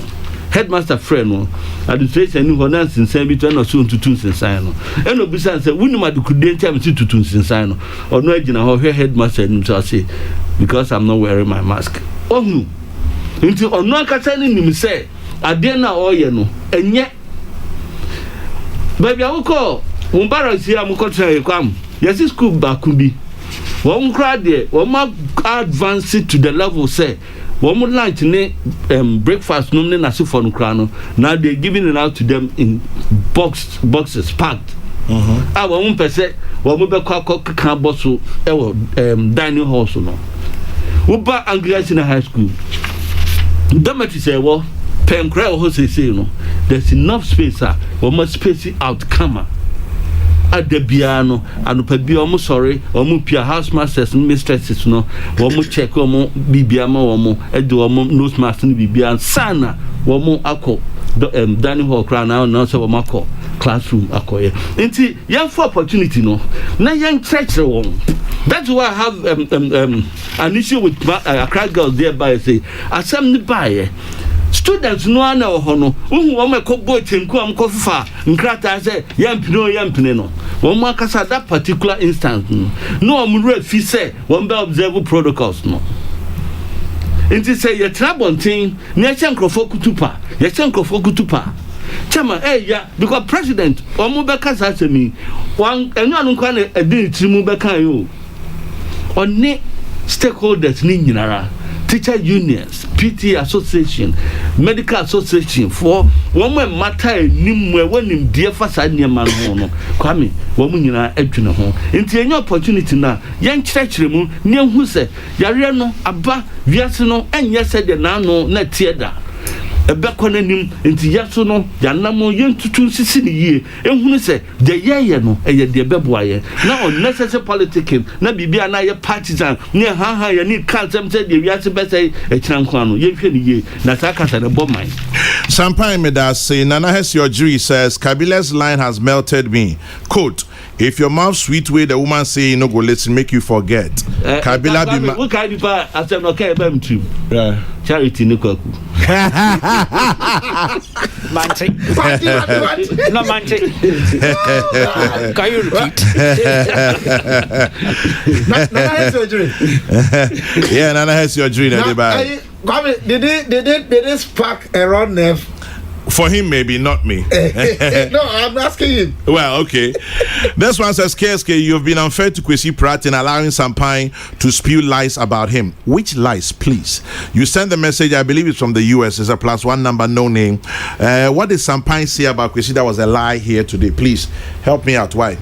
Headmaster friend no. Administration ni honan sinsan bi to na so ntutun sinsan no. Ene obisa say wunima dukude ntia me tutun sinsan no. Ono agina ho hwe headmaster ni so say because I'm not wearing my mask. Ohun. Nti ono akata ni nim say ade na oye no enye. Baby awuko umbara si amukotra ekwam. Yes school ba kubi. One crowd there, one advance it to the level say, one more lunch breakfast no na so for no. Now they're giving it out to them in boxes packed. I one person, one more can bottle dining hall so no. Uba Anglias in high school. Dormitory say well, pen crowd ho say no. There's enough space, one more space out camera. At the piano, and be almost sorry, or pia housemasters and mistresses, no, one check or more bibiama or more, and do a nose master bibian, sana, one more alcohol, dining hall crown now, not so a classroom acquire. Inti, young for opportunity, no, now young treacher one. That's why I have an issue with a crowd girl thereby say, as some buy. Students no ana ohono who wo makobo tenku am kofa nkrata say yampino no wo makasa that particular instance no omru afi say wo be observe protocols no enti say ye trabontin na ye nkrofo kutupa chama ya because president omu be kasa semi wan enu anu kwa na edin trimu be kan yo oni stakeholders ni nyinara teacher unions, PT association, medical association for one matter nimwe when him dear fasad near man no kwame woman nyina adwene ho enti any opportunity na yen kyerɛkyerɛ mu ne hu sɛ yare no aba wiase no enye sɛ de na no na tieda ebekɔ nanim enti yaso no yanamo yentutu sisi ne yie ehunu sɛ de yeye no eye de beboaye na unnecessary politicking na bibia na ye partisan ne ha ye ni kansem sɛ de wiase bɛsɛ ekyira nkwa no yehwɛ ne yie na sakasa ne bomai Champagne Medas say Nana has your jury says Kabila's line has melted me. Quote, if your mouth sweet way the woman say you no go listen make you forget. Kabila be we can be as I'm okay about too. Yeah. Charity no kwaku. Manti. No manti. Can you repeat? Nana has your jury. Yeah, Nana has your jury. Did they spark a rod nerve? For him, maybe, not me. No, I'm asking him. Well, okay. This one says, KSK, you've been unfair to Kwesi Pratt in allowing Champagne to spew lies about him. Which lies, please? You send the message, I believe it's from the US. It's a +1 number, no name. What did Champagne say about Kwesi that was a lie here today? Please, help me out. Why?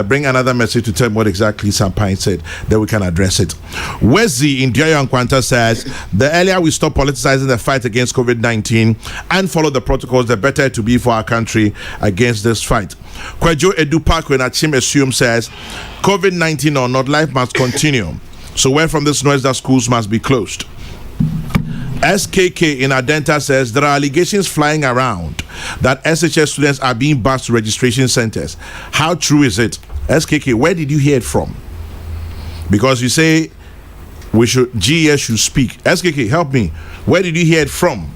Bring another message to tell me what exactly Champagne said. Then we can address it. Wezi in Diayo Nkwanta says, the earlier we stop politicizing the fight against COVID-19 and follow the protocols, the better it to be for our country against this fight. Kwejo Edupako and Achim Assume says, COVID-19 or not, life must continue. So where from this noise that schools must be closed. SKK in Adenta says there are allegations flying around that SHS students are being bused to registration centers. How true is it? SKK, where did you hear it from? Because you say GES should speak. SKK, help me. Where did you hear it from?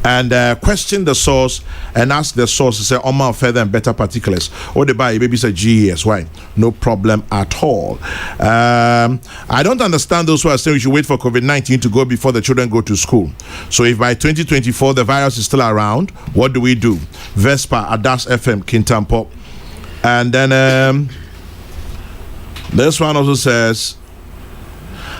And question the source and ask the source to say, Oma, further and better particulars. Or the buy, baby say GES. Why? No problem at all. I don't understand those who are saying we should wait for COVID-19 to go before the children go to school. So if by 2024 the virus is still around, what do we do? Vespa, Adas FM, Kintampo. And then this one also says,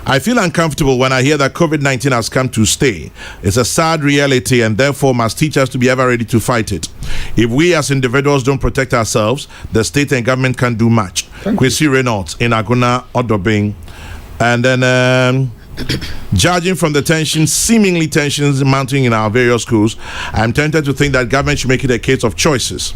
I feel uncomfortable when I hear that COVID-19 has come to stay. It's a sad reality and therefore must teach us to be ever ready to fight it. If we as individuals don't protect ourselves, the state and government can't do much. Kwesi Reynolds in Aguna, Odobing. And then judging from the seemingly tensions mounting in our various schools, I'm tempted to think that government should make it a case of choices.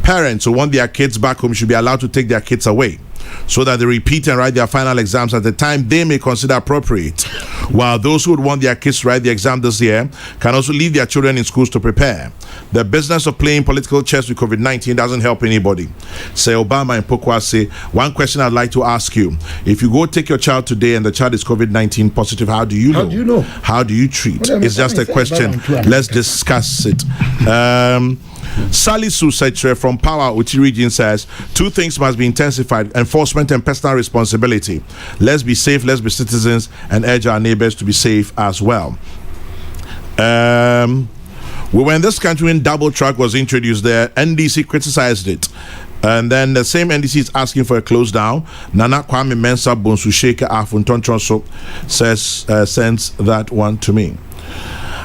Parents who want their kids back home should be allowed to take their kids away, so that they repeat and write their final exams at the time they may consider appropriate, while those who would want their kids to write the exam this year can also leave their children in schools to prepare. The business of playing political chess with COVID-19 doesn't help anybody. Say Obama and Pokwa say, one question I'd like to ask you, if you go take your child today and the child is COVID-19 positive, how do you know? How do you treat? It's just a question. Let's discuss it. Sally Susetre from Power Uti region says, two things must be intensified: enforcement and personal responsibility. Let's be safe, let's be citizens, and urge our neighbors to be safe as well. We were in this country when double track was introduced there. NDC criticized it. And then the same NDC is asking for a close down. Nana Kwame Mensa Bonsusheka Afuntontronso sends that one to me.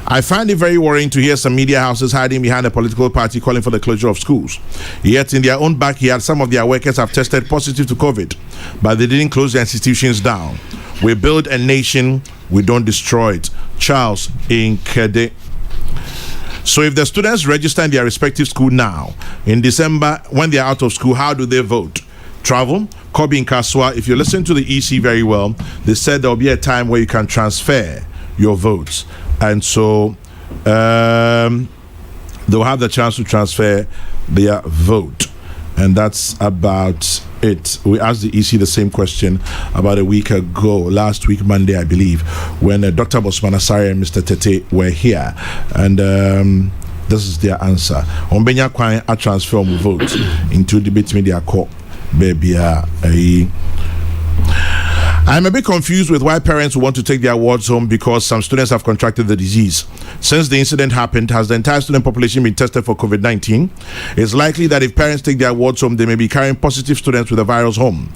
I find it very worrying to hear some media houses hiding behind a political party calling for the closure of schools. Yet in their own backyard, some of their workers have tested positive to COVID, but they didn't close their institutions down. We build a nation, we don't destroy it. Charles in Kede. So if the students register in their respective school now, in December, when they're out of school, how do they vote? Travel? Kobe in Kaswa, if you listen to the EC very well, they said there'll be a time where you can transfer your votes. And so they'll have the chance to transfer their vote. And that's about it. We asked the EC the same question about a week ago, last week, Monday, I believe, when Dr. Bosman Asare and Mr. Tete were here. And this is their answer. Ombenya Kwan a transfer of votes into debate media court. Baby, I'm a bit confused with why parents want to take their wards home because some students have contracted the disease. Since the incident happened, has the entire student population been tested for COVID-19? It's likely that if parents take their wards home, they may be carrying positive students with the virus home.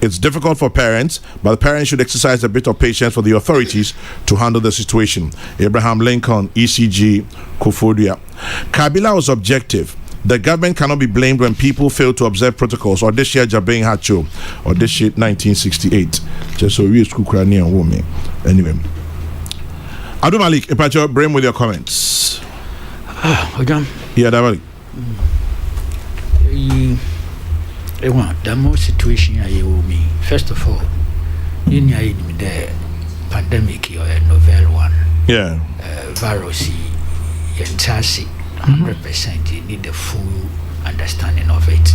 It's difficult for parents, but parents should exercise a bit of patience for the authorities to handle the situation. Abraham Lincoln, ECG, Kofodia. Kabila was objective. The government cannot be blamed when people fail to observe protocols. Or this year, Jabeng Hacho, or this shit, 1968. Just so we school cranny and woman. Anyway, Adu Malik, Epacho, bring with your comments. Yeah, Davali. The most situation I me. First of all, in the pandemic, or a novel one. Yeah. Virus, and 100%, you need the full understanding of it.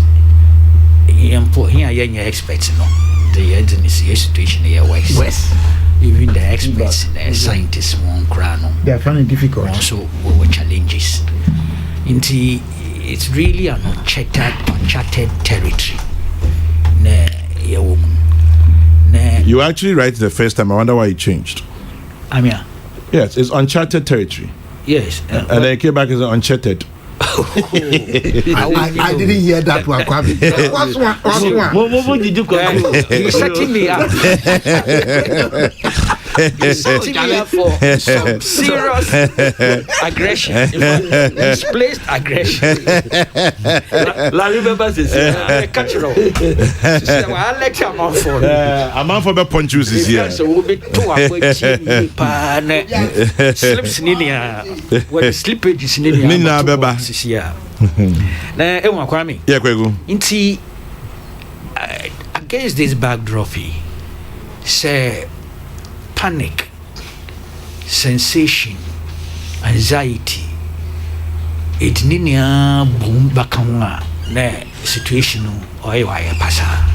Here, you're experts, no. The situation here, West. Even the experts, the scientists, they are finding it difficult. Also, challenges. It's really an uncharted territory. You actually write the first time. I wonder why it changed. Yes, it's uncharted territory. Yes. And then it came back as uncharted. I didn't hear that one. What did you call it? You're setting me up. You're setting me up for some serious aggression. Misplaced aggression. Larry Baba says, cultural. I lecture a man for a man for the punches is here. So we'll be two slips in India. What slippage is in India. Yeah. Now, Kwame. Yeah, Kwegu. Against this backdrop, say panic, sensation, anxiety, it ninia boom bakamwa na situation or a pasa.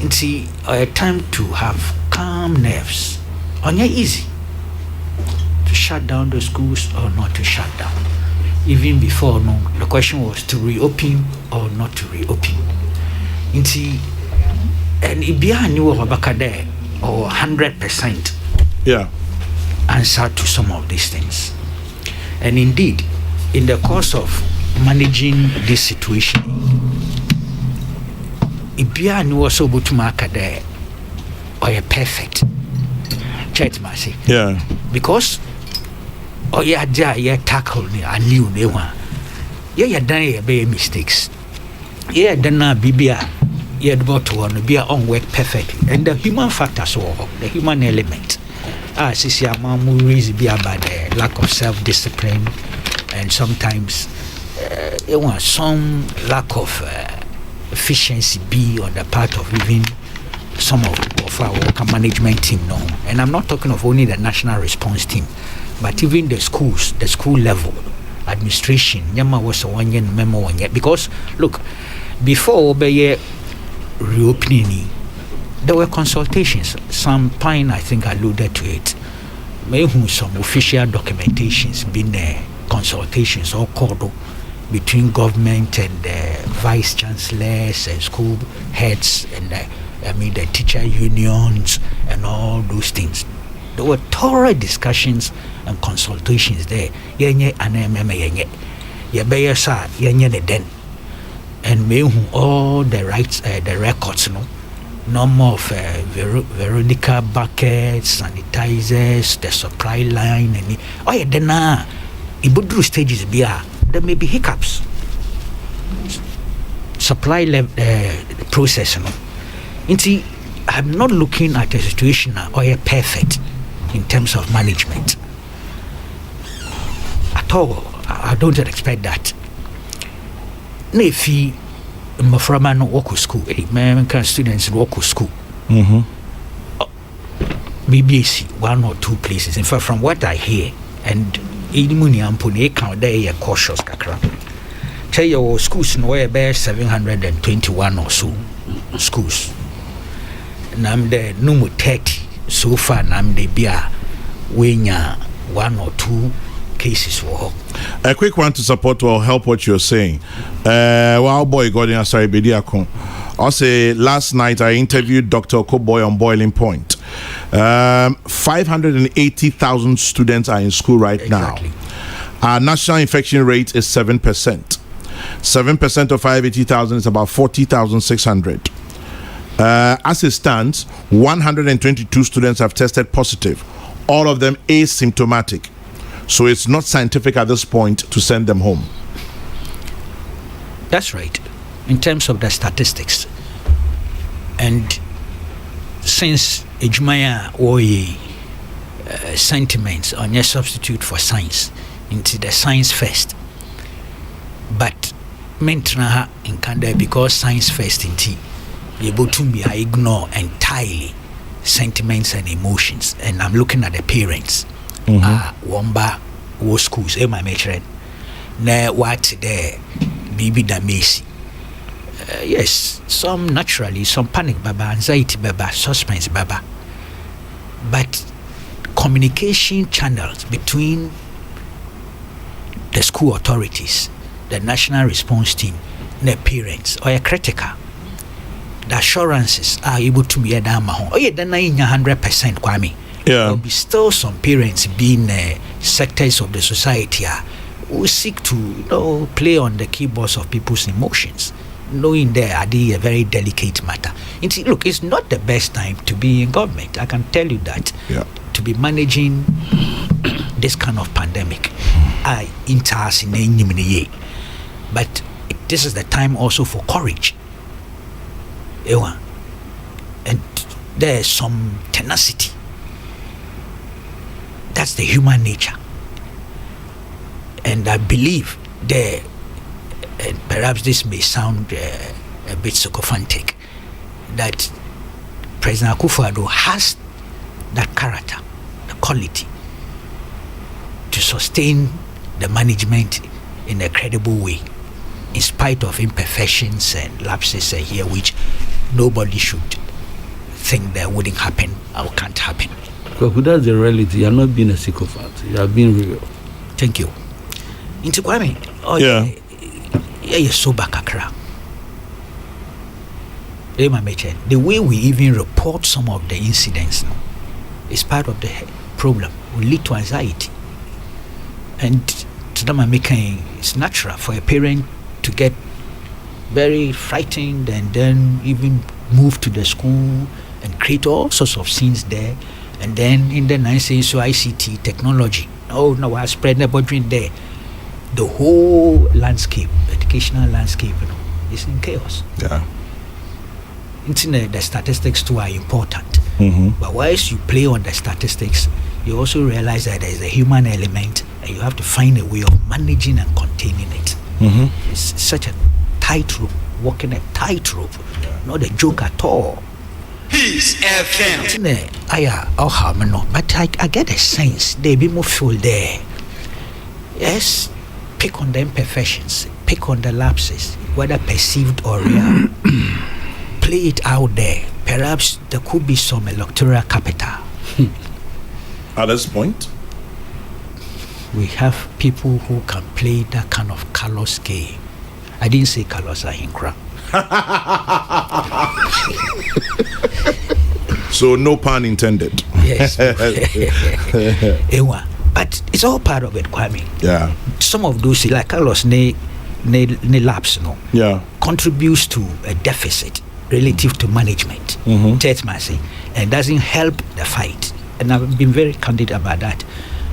It's a time to have calm nerves. Only easy to shut down the schools or not to shut down. Even before, no, the question was to reopen or not to reopen. And it be a new there or 100% answer to some of these things. And indeed, in the course of managing this situation, it be a new also to mark there or a perfect church mercy. Yeah. Because tackle me a new one. Done be mistakes. Done bibia. About to be on work perfectly. And the human factors or the human element. Sisi amamu reason be about the lack of self-discipline and sometimes some lack of efficiency be on the part of even some of our worker management team. No, and I'm not talking of only the national response team, but even the schools, the school level administration. Nyama was one year memo 1 year because look, before reopening, there were consultations. Some Pine, I think, alluded to it. Maybe some official documentations been there, consultations or called between government and vice chancellors and school heads and the teacher unions and all those things. There were thorough discussions and consultations there. And all the rights, the records, no more of Veronica buckets, sanitizers, the supply line, and then Ibudru stages there may be hiccups. Supply process, I'm not looking at a situation perfect in terms of management at all. I don't expect that. Nefi maframa no walk to school. American students walk to school. Maybe see 1 or 2 places. In fact, from what I hear, and Edmund Yampune count there cautious kakra. Tell your schools no way bear 721 or so schools. And I'm the number 30 so far. And I'm the beer wenya 1 or 2 cases for her. A quick one to support or help what you're saying. Wow, boy, Gordon, sorry, Bediakon. I'll say last night I interviewed Dr. Okoboy on Boiling Point. 580,000 students are in school right now. Our national infection rate is 7%. 7% of 580,000 is about 40,600. As it stands, 122 students have tested positive, all of them asymptomatic. So it's not scientific at this point to send them home. That's right, in terms of the statistics. And since Ijmaya Oye sentiments on your substitute for science into the science first, but mentra in Kanda because science first in tea, able to be I ignore entirely sentiments and emotions, and I'm looking at the parents. Wamba wo schools my matron na what there bibi da mesi. Yes, some naturally, some panic baba, anxiety baba, suspense baba, but communication channels between the school authorities, the national response team, the parents are critical. The assurances are able to be a dama home. Then 100% Kwame. There'll be still some parents being sectors of the society who seek to play on the keyboards of people's emotions, knowing they are a very delicate matter. Look, it's not the best time to be in government. I can tell you that. To be managing this kind of pandemic, but this is the time also for courage. And there's some tenacity. That's the human nature. And I believe and perhaps this may sound a bit sycophantic, that President Akufo-Addo has that character, the quality to sustain the management in a credible way, in spite of imperfections and lapses here, which nobody should think that wouldn't happen or can't happen. But that's the reality. You are not being a sycophant. You are being real. Thank you. Into Kwame. Oh yeah. Yeah, so bakakra. The way we even report some of the incidents now is part of the problem. Will lead to anxiety. And to them, it's natural for a parent to get very frightened and then even move to the school and create all sorts of scenes there. And then in the 9th so ICT technology, no, I spread the boundary there. The whole landscape, educational landscape, is in chaos. Yeah. Internet, the statistics too are important. But whilst you play on the statistics, you also realize that there is a human element and you have to find a way of managing and containing it. It's such a tightrope, walking a tightrope, not a joke at all. Peace FM. But I get a sense they be more full there. Yes, pick on the imperfections, pick on the lapses, whether perceived or real. Play it out there. Perhaps there could be some electoral capital. At this point, we have people who can play that kind of callous game. I didn't say callous, I hinkra. So no pun intended. Yes. But it's all part of it, Kwame. Yeah. Some of those, like callous, ne lapse, contributes to a deficit relative to management. And doesn't help the fight. And I've been very candid about that.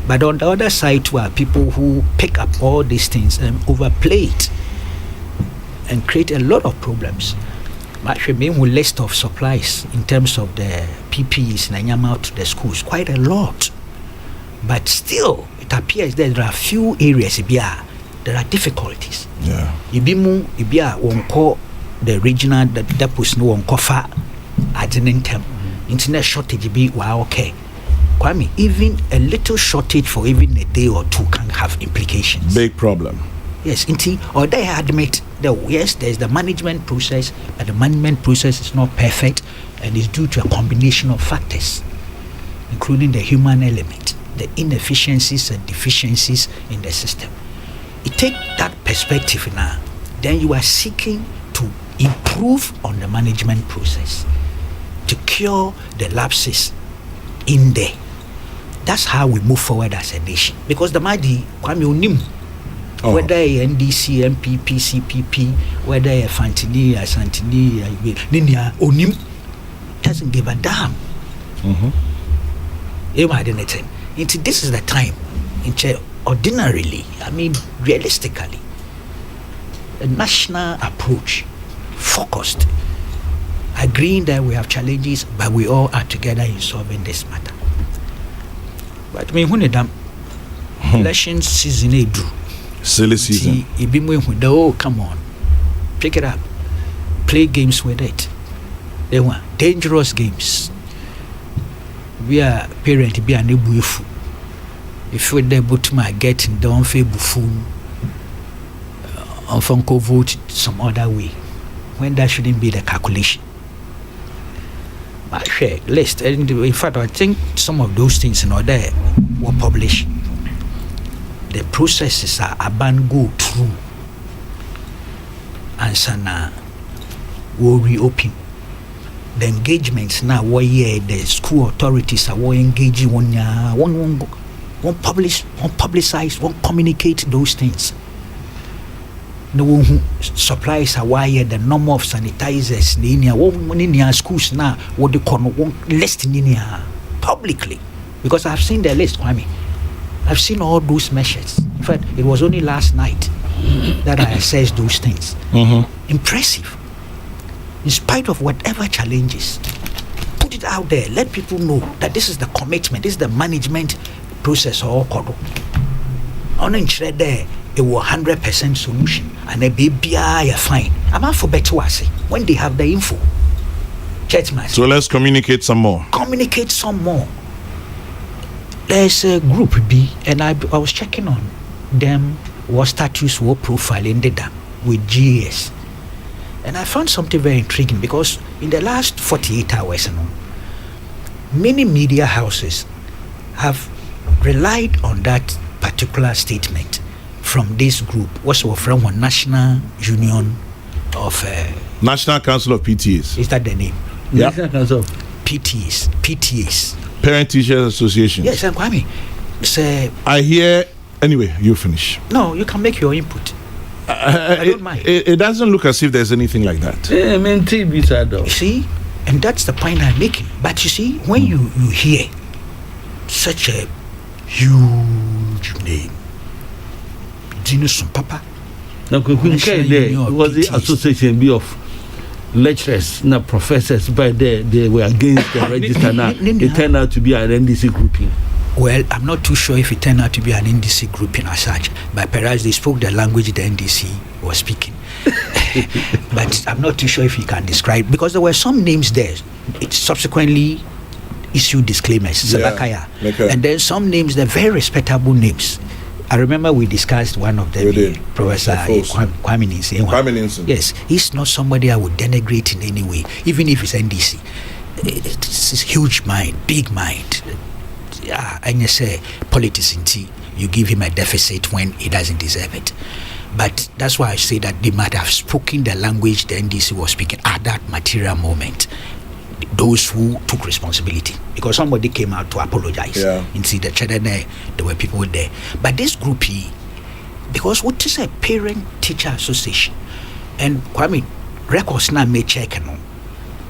But on the other side, too, are people who pick up all these things and overplay it and create a lot of problems. Actually, we list of supplies in terms of the PPEs and out to the schools, quite a lot. But still, it appears that there are few areas there are difficulties. Yeah. Won't call the regional depots no one cover at an income. Internet shortage be okay. Kwame, even a little shortage for even a day or two can have implications. Big problem. Yes, or they admit that yes, there's the management process, but the management process is not perfect and is due to a combination of factors, including the human element, the inefficiencies and deficiencies in the system. You take that perspective now, then you are seeking to improve on the management process, to cure the lapses in there. That's how we move forward as a nation. Because the Madi, Kwame Onim, whether a NDC, MPP, CPP, whether a Fantini, a Santini, a Ninia, Onim, doesn't give a damn. This is the time, ordinarily, realistically, a national approach, focused, agreeing that we have challenges, but we all are together in solving this matter. But when election season do silly season. Come on, pick it up, play games with it. They want dangerous games. We are parent be an ebufu. If we're able to get in the unfair buffoon, Funko vote some other way, when that shouldn't be the calculation. List, and in fact, I think some of those things there were published. The processes are go through, and so now will reopen. The engagements now, the school authorities are engaging one publicize, won't communicate those things. No one supplies are wired, the number of sanitizers in schools now, what they call list in publicly. Because I've seen the list, Kwame. I've seen all those measures. In fact, it was only last night that I assessed those things. Impressive. In spite of whatever challenges, put it out there. Let people know that this is the commitment, this is the management process. It was 100% solution, and a baby are fine. I'm out for better when they have the info. So let's communicate some more. Communicate some more. there's a group B, and I was checking on them what status, what profile in the dam with GS. And I found something very intriguing because in the last 48 hours, many media houses have relied on that particular statement from this group, what's from one National Union of National Council of PTAs. Is that the name? Yeah. National Council of PTAs. Parent Teachers Association. Yes, and Kwame. Say, I hear. Anyway, you finish. No, you can make your input. I don't mind. It doesn't look as if there's anything like that. You see, and that's the point I'm making. But you see, when you hear such a huge name, Dinusum Papa. Now, there was the association B of lecturers, not professors, but they were against the register now. It turned out to be an NDC grouping. Well, I'm not too sure if it turned out to be an NDC grouping as such, but perhaps they spoke the language the NDC was speaking. But I'm not too sure if you can describe, because there were some names there. It subsequently issued disclaimers, Yeah. Okay. And then some names, they're very respectable names. I remember we discussed one of them, Professor Kwame Ninsen. Yes, he's not somebody I would denigrate in any way, even if it's NDC. It's a huge mind, big mind. Yeah, and you say politics in tea, you give him a deficit when he doesn't deserve it. But that's why I say that they might have spoken the language the NDC was speaking at that material moment. Those who took responsibility, because somebody came out to apologize. Yeah. And see the children there were people there. But this group, because what is a parent teacher association, and Kwame, records now may check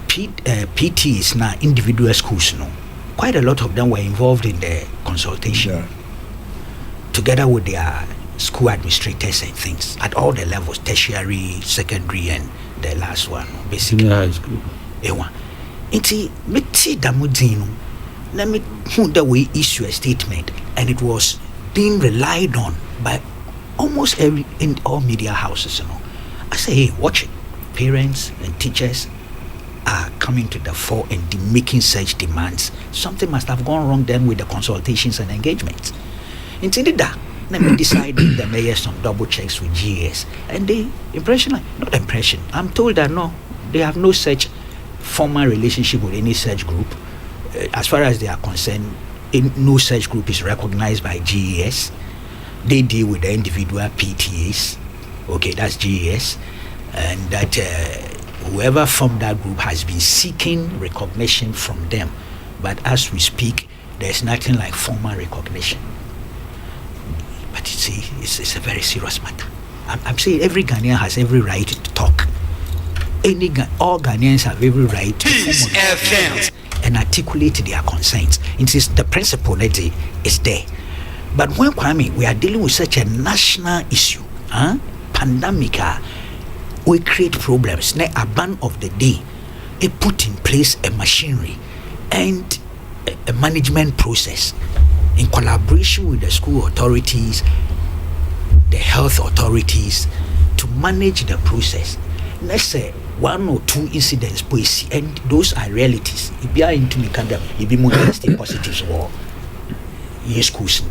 PT is now individual schools quite a lot of them were involved in the consultation together with their school administrators and things at all the levels, tertiary, secondary, and the last one, basically. High school. It's me damudino. Let me the way issue a statement, and it was being relied on by almost in all media houses. I say, hey, watch it. Parents and teachers are coming to the fore and making such demands. Something must have gone wrong then with the consultations and engagements. Instead that, let me decide the mayor some double checks with GS, and I'm told that no, they have no such formal relationship with any such group. As far as they are concerned, no such group is recognized by GES. They deal with the individual PTAs. Okay, that's GES, and that whoever formed that group has been seeking recognition from them. But as we speak, there's nothing like formal recognition. But you see, it's a very serious matter. I'm saying every Ghanaian has every right to talk. All Ghanaians have every right to form and articulate their concerns. It is the principle that is there. But when Kwame, we are dealing with such a national issue, pandemic, we create problems. Now, a ban of the day, it put in place a machinery and a management process in collaboration with the school authorities, the health authorities, to manage the process. Let's say 1 or 2 incidents, and those are realities. If you are into me, if you more testing positives or schools,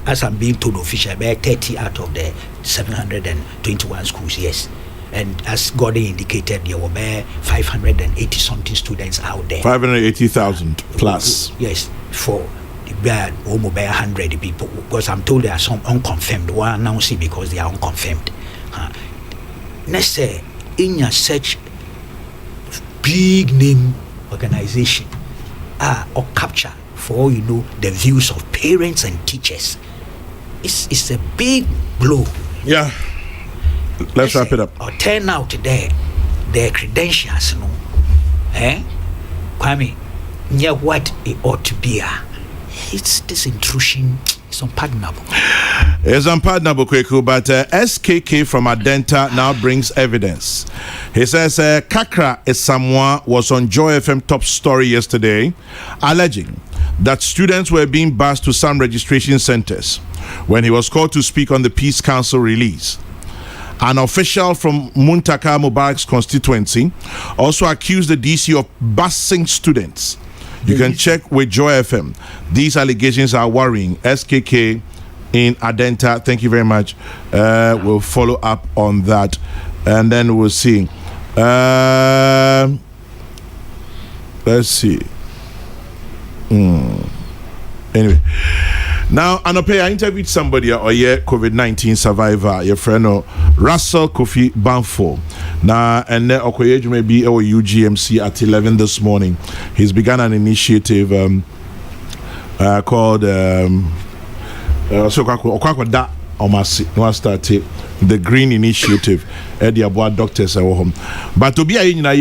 as I'm being told officially, 30 out of the 721 schools, yes. And as Gordon indicated, there were 580 something students out there. 580,000 plus. Yes, for almost 100 people. Because I'm told there are some unconfirmed. One announcing because they are unconfirmed. Let's say in such big name organization or capture, for all you know, the views of parents and teachers. It's a big blow. Yeah. Let's wrap it up. Or turn out their credentials, Kwame, near what it ought to be. It's this intrusion. It's unpardonable. It's unpardonable, Kokrokoo, but SKK from Adenta now brings evidence. He says Kakra Esamoah was on Joy FM Top Story yesterday, alleging that students were being bused to some registration centers when he was called to speak on the Peace Council release. An official from Muntaka Mubarak's constituency also accused the DC of busing students You can check with Joy FM. These allegations are worrying. SKK in Adenta, thank you very much. We'll follow up on that, and then we'll see. Let's see. Anyway, now I interviewed somebody or COVID-19 survivor, your friend Russell Kofi Banfo. Now and then Okoyeju may be our UGMC at 11 this morning. He's begun an initiative called the Green Initiative. Doctors home. But to be a now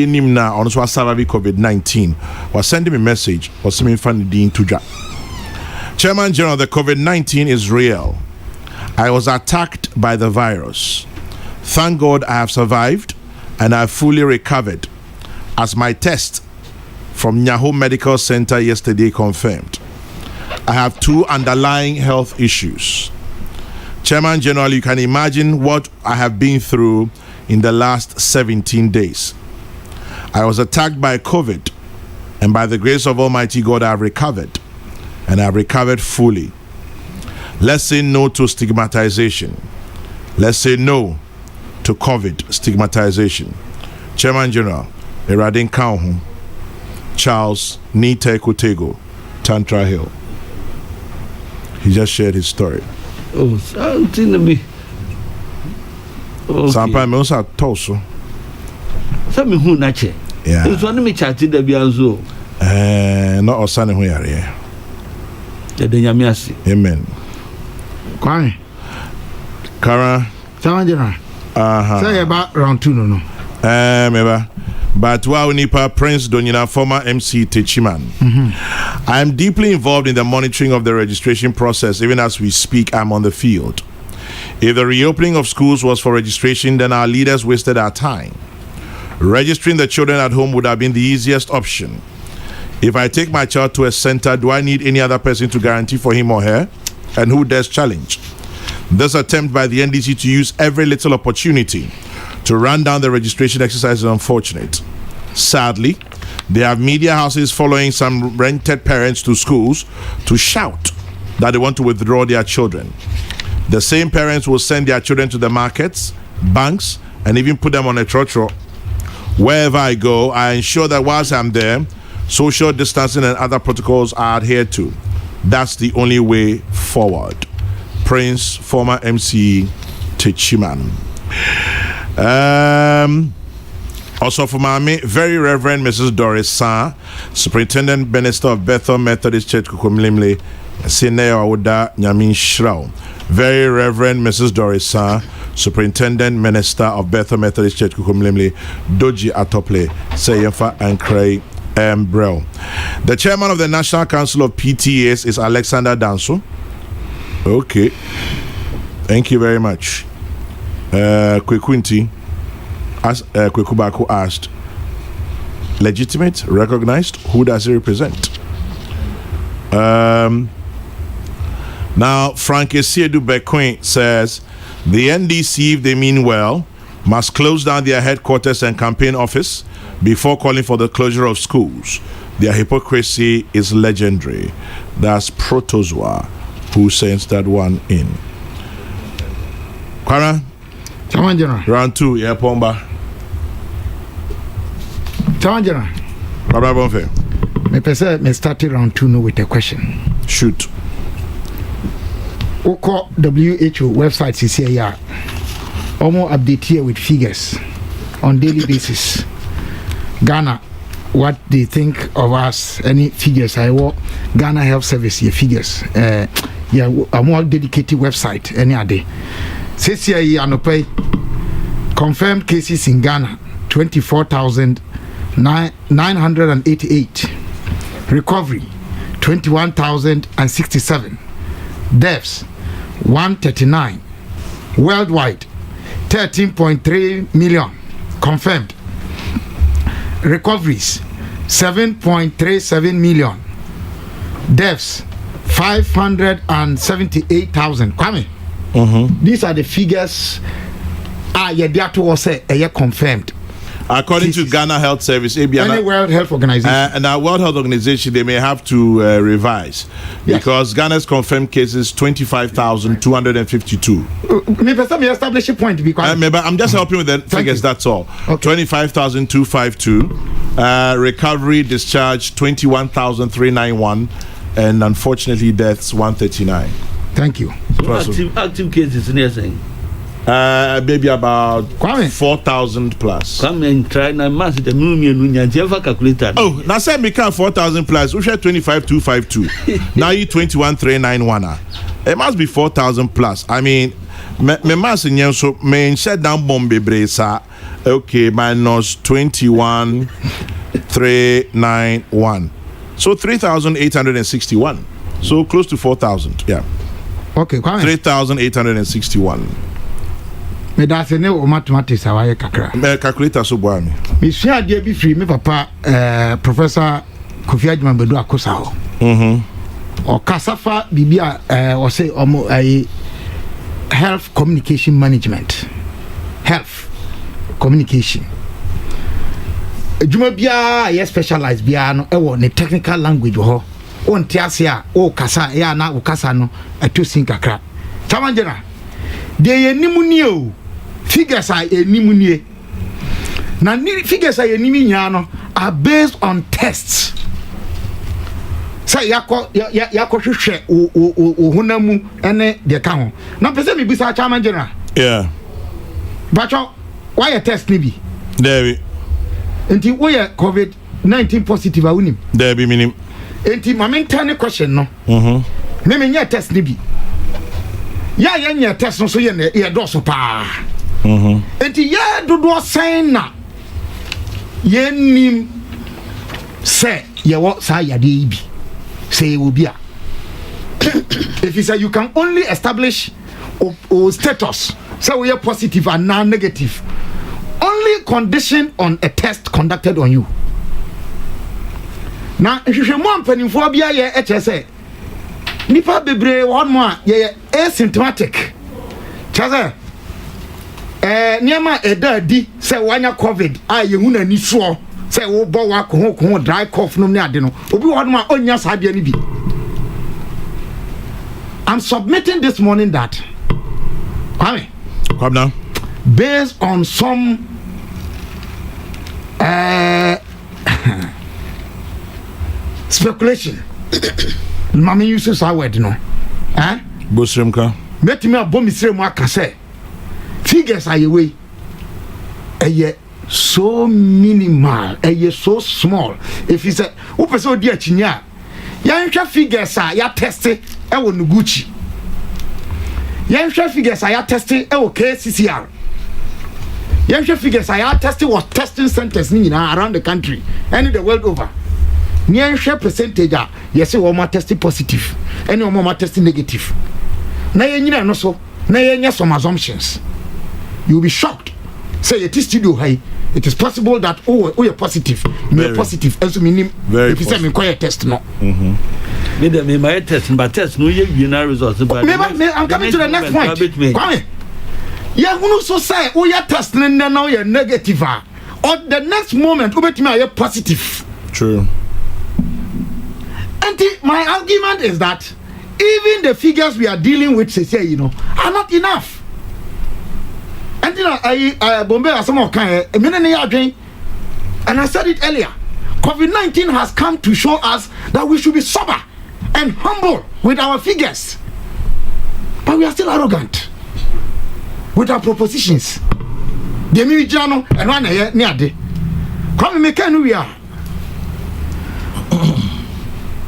on COVID-19 was sending me a message or sending me to Chairman General, the COVID-19 is real. I was attacked by the virus. Thank God I have survived and I have fully recovered, as my test from Nyaho Medical Center yesterday confirmed. I have 2 underlying health issues. Chairman General, you can imagine what I have been through in the last 17 days. I was attacked by COVID, and by the grace of Almighty God, I have recovered. And I've recovered fully. Let's say no to stigmatization. Let's say no to COVID stigmatization. Chairman General, Eradin Kauhu, Charles Nite Kutego, Tantra Hill. He just shared his story. Oh, something to me. Sometimes I also told so. Something who nature. Yeah. It's one of me chatted the Bianzo. Not Osana who are here. Amen. Kwame. Kara. Chairman General. Say about round 2 no. Meba. But wow nipa Prince Donina, former MC Techiman. I am deeply involved in the monitoring of the registration process. Even as we speak, I'm on the field. If the reopening of schools was for registration, then our leaders wasted our time. Registering the children at home would have been the easiest option. If I take my child to a center, do I need any other person to guarantee for him or her? And who dares challenge? This attempt by the NDC to use every little opportunity to run down the registration exercise is unfortunate. Sadly, they have media houses following some rented parents to schools to shout that they want to withdraw their children. The same parents will send their children to the markets, banks, and even put them on a trotro. Wherever I go, I ensure that whilst I'm there, social distancing and other protocols are adhered to. That's the only way forward. Prince, former MC Techiman. Also for Mami, very Reverend Mrs. Doris Sa, Superintendent Minister of Bethel Methodist Church Kukumlimli, Sineo Awuda Nyamin Shrao. Very Reverend Mrs. Doris Sa, Superintendent Minister of Bethel Methodist Church Kukumlimli, Doji Atople, Seyefa and Cray Brel. The chairman of the National Council of PTAs is Alexander Danso. Okay. Thank you very much. Kwekunti, as Kwekubaku asked, legitimate, recognized, who does he represent? Now, Frank Esiedu Bequin says, the NDC, if they mean well, must close down their headquarters and campaign office before calling for the closure of schools. Their hypocrisy is legendary. That's Protozoa who sends that one in. Kwara? Chairman General. Round 2, yeah, Pomba. Chairman General. Baba Bonfe. Me start round 2 with a question. Shoot. Oko WHO website is here. Almost update here with figures on daily basis. Ghana, what they think of us? Any figures? I want Ghana Health Service your figures. Yeah, a more dedicated website. Any other. Says here, Anope confirmed cases in Ghana 24,988. Recovery 21,067. Deaths 139. Worldwide 13.3 million confirmed. Recoveries 7.37 million. Deaths 578,000. Kwame. Mm-hmm. These are the figures. Yeah, they are to say confirmed. According to Ghana Health Service, any World Health Organization, and our World Health Organization, they may have to revise because Ghana's confirmed cases 25,252. Me establish a point because I'm just helping with the figures. That's all. Okay. 25,252. Recovery discharge 21,391, and unfortunately deaths 139. Thank you. Active cases in saying. Maybe about 4,000 plus. Come and try na mass the Nunya calculator. Oh, now say me can 4,000 plus. We share 25,252. Now you 21,391. It must be 4,000 plus. I mean, me mass in so me shut down bomb bresa. Okay, minus 21,391. So 3,861. So close to 4,000. Yeah. Okay, 3,861. Me da se ne o mathematics awaye kakra. Me calculator so boa me. Me sua de bi free me papa Professor Kofi Adjuma Bedu Akosa ho. O kasafa bibia o say omo health communication management. Health communication. Adjuma bia ye specialized bia no e wo ne technical language ho. O ntiase a o kasa ya na o kasa no atosin kakra. Chamanjena de ye nimuni o figures are enimuni na figures are enimi nya no are based on tests. Say yakọ hwehwe o honamu ene de ka ho na pese me bisa chairman general. Yeah. Bacho why a test ni bi? There enti wo ye COVID-19 positive a unim. There be minim. Enti mamentane question no. Me nya test ni bi. Ya nya test no so ye do so pa. Enti ya dodo sen na ye nim say ye wo sa yade bi. Say will be if you say you can only establish or status say we are positive and non-negative only condition on a test conducted on you. Now if you mo ampanimfo bia ye say nipa bebre one more ye asymptomatic chaza niama edadi say wanya COVID ye hu na ni so say wo bo wa ko dry cough no ne ade no obi wo ma onya saade ni bi. I'm submitting this morning that come down based on some speculation. Mama uses our word no Bosremka metimi abomisire mu aka say figures are away so minimal so small. If you say who person di achinya yan hwa figures are ya test e wo Nuguchi yan hwa figures are ya test e wo KCCR yan hwa figures are ya test was testing centers ni around the country and the world over. Yan hwa percentage yes we ma test positive and we ma test negative na yan nyina no so na yan some assumptions. You will be shocked. Say it is studio high. It is possible that you're positive. You're positive. As meaning if you say me quiet test no. Me my test but test no you na results but I'm coming to the next point. Come yeah who so say your test now you're negative or the next moment me you're positive. True. And my argument is that even the figures we are dealing with say are not enough. And Bombay as some kind and I said it earlier. COVID-19 has come to show us that we should be sober and humble with our figures, but we are still arrogant with our propositions. The Mirijano and one near day. Come make we are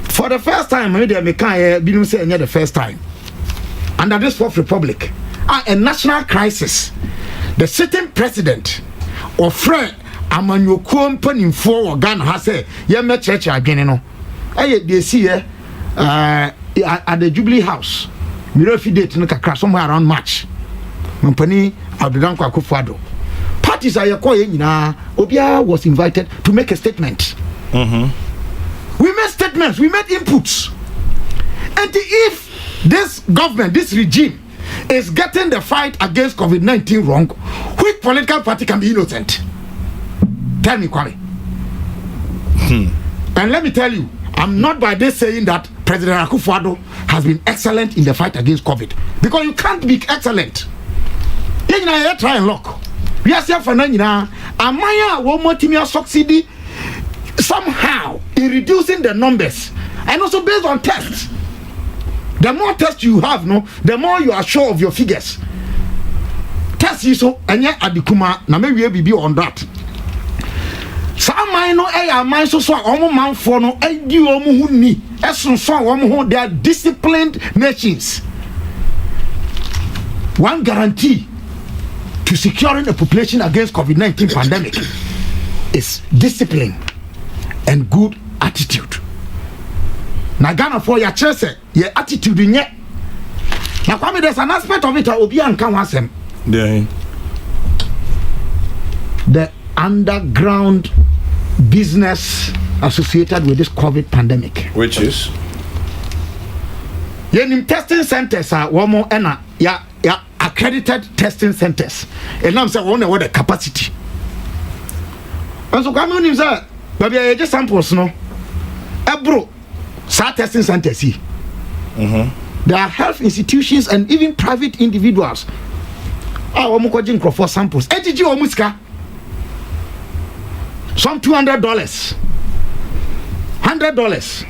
for the first time. Maybe they didn't say the first time under this Fourth Republic, a national crisis. The sitting president or friend Amanyokuo mpanimfo wa Ghana ha say ye me church adwene no they see at the Jubilee House Mirafi date no kakra somewhere around March mpani Abdudanko Akufo-Addo parties are yakoye nyina obia was invited to make a statement. We made statements, we made inputs, and if this government, this regime is getting the fight against COVID-19 wrong, which political party can be innocent? Tell me, Kwame. And let me tell you, I'm not by this saying that President Akufo-Addo has been excellent in the fight against COVID, because you can't be excellent. You try and look. We are saying for now, Amaya will multi succeed somehow in reducing the numbers, and also based on tests. The more tests you have, no, the more you are sure of your figures. Test you so, and yet adikuma na maybe we be on that. Some no mine so omo man for no edi omo hu ni esun so omo hu. They are disciplined nations. One guarantee to securing the population against COVID-19 pandemic is discipline and good attitude. Na Ghana for your chese your attitude in yet. Now Kwame, there's an aspect of it obi an kan wasem. The underground business associated with this COVID pandemic, which is testing centers are one more ya accredited testing centers, and I'm saying what the capacity. And so come on, sir, maybe I just samples no, bro, start testing centers here. There are health institutions and even private individuals. For samples, some $200, $100.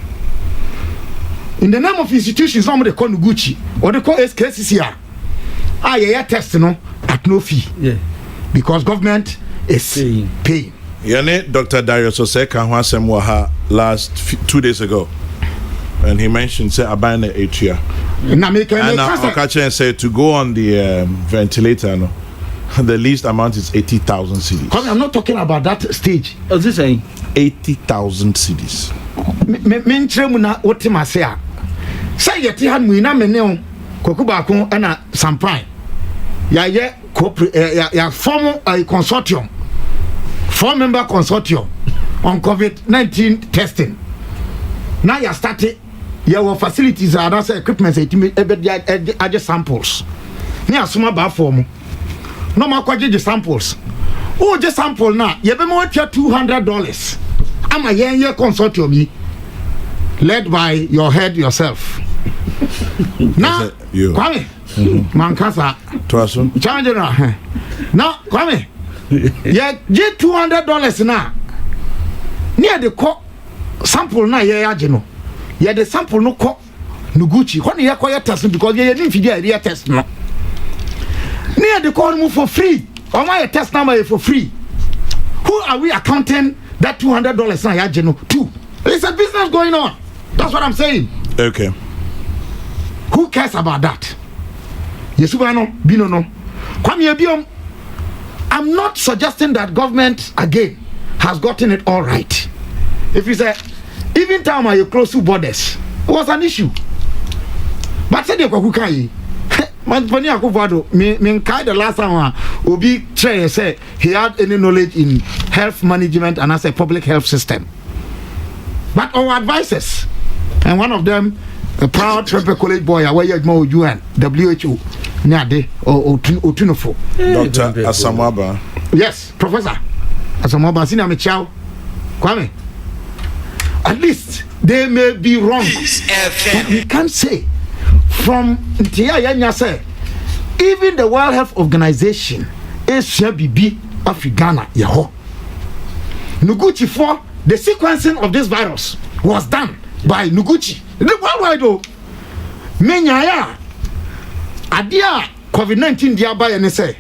In the name of institutions, some they call Gucci or they call SKCCR. Test at no fee. Yeah. Because government is paying. Dr. Darius Oseka last 2 days ago, and he mentioned say Abane Atria. And Okache said to go on the ventilator, no, the least amount is 80,000 cedis. I'm not talking about that stage. What's he saying? 80,000 cedis. Mentremuna what him say. Say yeti han muina meneo kokubako and sampai. Ya form a consortium. 4-member consortium on COVID-19 testing. Now you started your facilities and other equipment are samples. Near suma ba form. No more quadri samples. Oh, just sample now. You be more $200. I'm a year consortium led by your head yourself. Now, Kwame, Mankasa, Challenge now, Kwame, yeah, get $200 now. Near the sample na ye ageno ye the sample no ko Nuguchi when ye ko test because ye didn't figure ye test no near the call move for free or my test number for free. Who are we accounting that $200 na ye ageno to? It's a business going on. That's what I'm saying. Okay, who cares about that? Yesubano bino no Kwame Ebiom. I'm not suggesting that government again has gotten it all right. If you say, even time you close to borders, it was an issue. But said you kukai, man, when you Akufo-Addo, me kai the last time Obi Che say he had any knowledge in health management and as a public health system. But our advisors, and one of them, a proud Trempe College boy, away at Mo UN, WHO, Nyade or Otunofo. Dr. Asamwaba. Yes, Professor Asamwaba, Sina Michao, Kwame. At least they may be wrong. But we can't say from Ntia say even the World Health Organization is Shabibi of Ghana Yaho. Nuguchi for the sequencing of this virus was done by Nuguchi. The worldwide though. Menyaya Adia COVID-19 diaba and say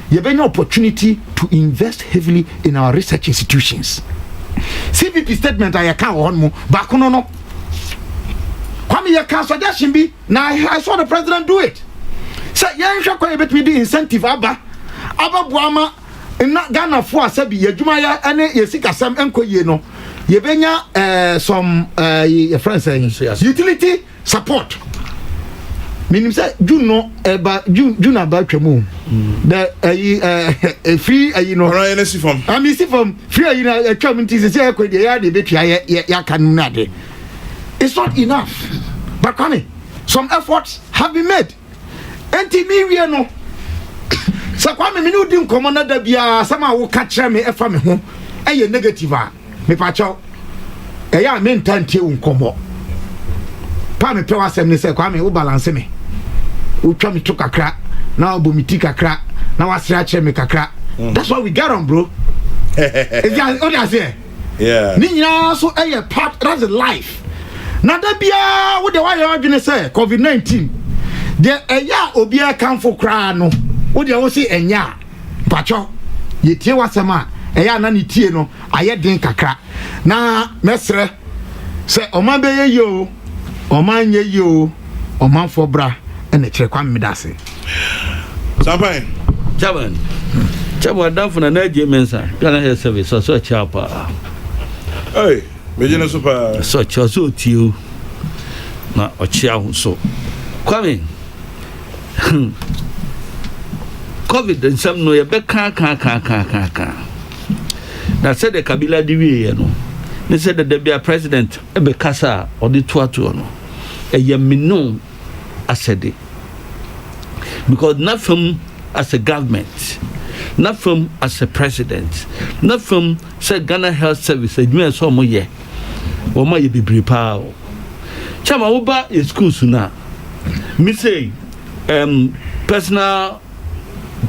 you have an opportunity to invest heavily in our research institutions. CPP statement I can't on mu back no no. Kwame you can suggestion be now I saw the president do it. Say yeah you quite bet me the incentive aba buama in Ghana for sabi yadwuma ya ene yesika sam enko ye no ye benya some friends saying utility support. Meaning say June about June about twemu the free you know right see from I mean see from free you know community say ko dey ya dey betua ya kan na dey. It's not enough, but Kwame, some efforts have been made. Enti mi wie no so Kwame me no di nkomo na da bia sama wo ka kire me efa me ho ɛyɛ negative a me pacho ɛyɛ a me ntantie nkomo pa me pɛ wasɛm ne sɛ kwa me wo balance me wo twa me to kakra na obo mi ti kakra na wasra che me kakra. That's what we got on, bro. Is that what I say? Yeah. Ni nyina so ɛyɛ part, that's life. Na da bia wo de wa yɛ adwene sɛ COVID-19 de ɛyɛ obi aka fo kra no wo de wo se ɛnya pacho yetie wasɛm a ɛyɛ na ne tie no ayɛ den kakra na mesrɛ sɛ ɔman bɛyɛ yi o ɔman nyɛ yi o ɔman fo bra ɛna kyerɛ kwa medase Champagne Chairman down for an AJ Mensa can I have service so chapa hey me super so choso tio na ochia so kwame COVID and some no ye be ka na said the Kabila di we no ne said the be president e be kasa or the to no e ye minu asede because not from as a government, not from as a president, not from say Ghana Health Service adwuma so mo ye wo ma ye bibiri pa o chama wo ba e school suna me say personal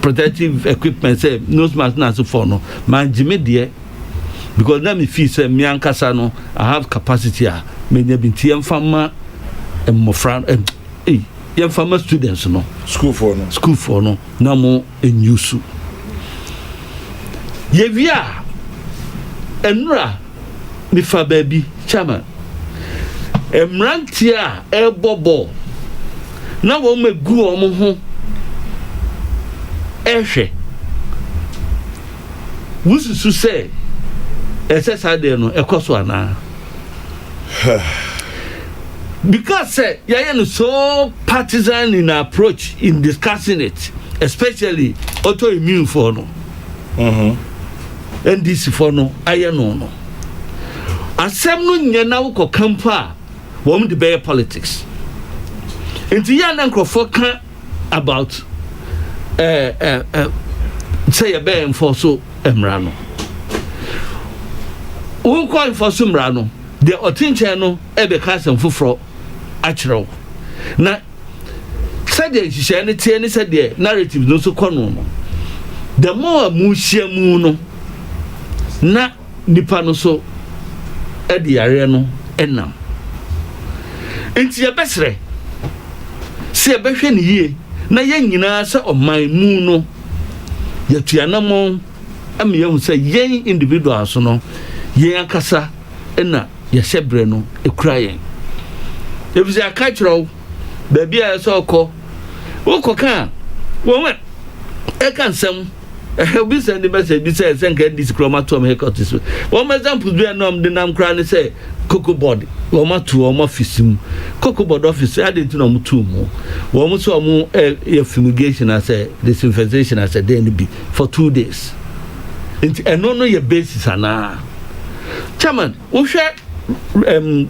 protective equipment say nose mask na so for no man jime de because na me feel say me ankasa no I have capacity a me nya binti emfama emofran yem farmer students no school for no na mo enyusu ye via enura mi fa baby chama emrantia ebobo na wo megu o mo ho ehwe wususu se SSD no ekoso ana because you're so partisan in approach in discussing it, especially autoimmune for no, NDC for no, I no. Asem no nyana wo kampa, wo the bear politics. Into yan Kokrokoo about say a bear enforce emrano. Who call enforce emrano? The attention no ebe kasem fufro achiro na said the Christianity and said the narrative no so kono no the more mu hyiamu no na nipa no so e de yare no enam enti ye besre se behwe ne yie na ye nyina se oman mu no ye tuanamo am ye hu se ye individual so no ye akasa ena ye sebre no ekura yen ebuzi akachiro baby a so ko wokoka won e kan sem obi send the message bi say senka this chromatom hekotis one example bi na am de nam kra ne say Kokrokoo board wo ma to o ma fisim Kokrokoo board office adent na mu to mu wo mu so mu fumigation as a disinfection as a day bi for 2 days eno no ye basis ana chairman wo hwe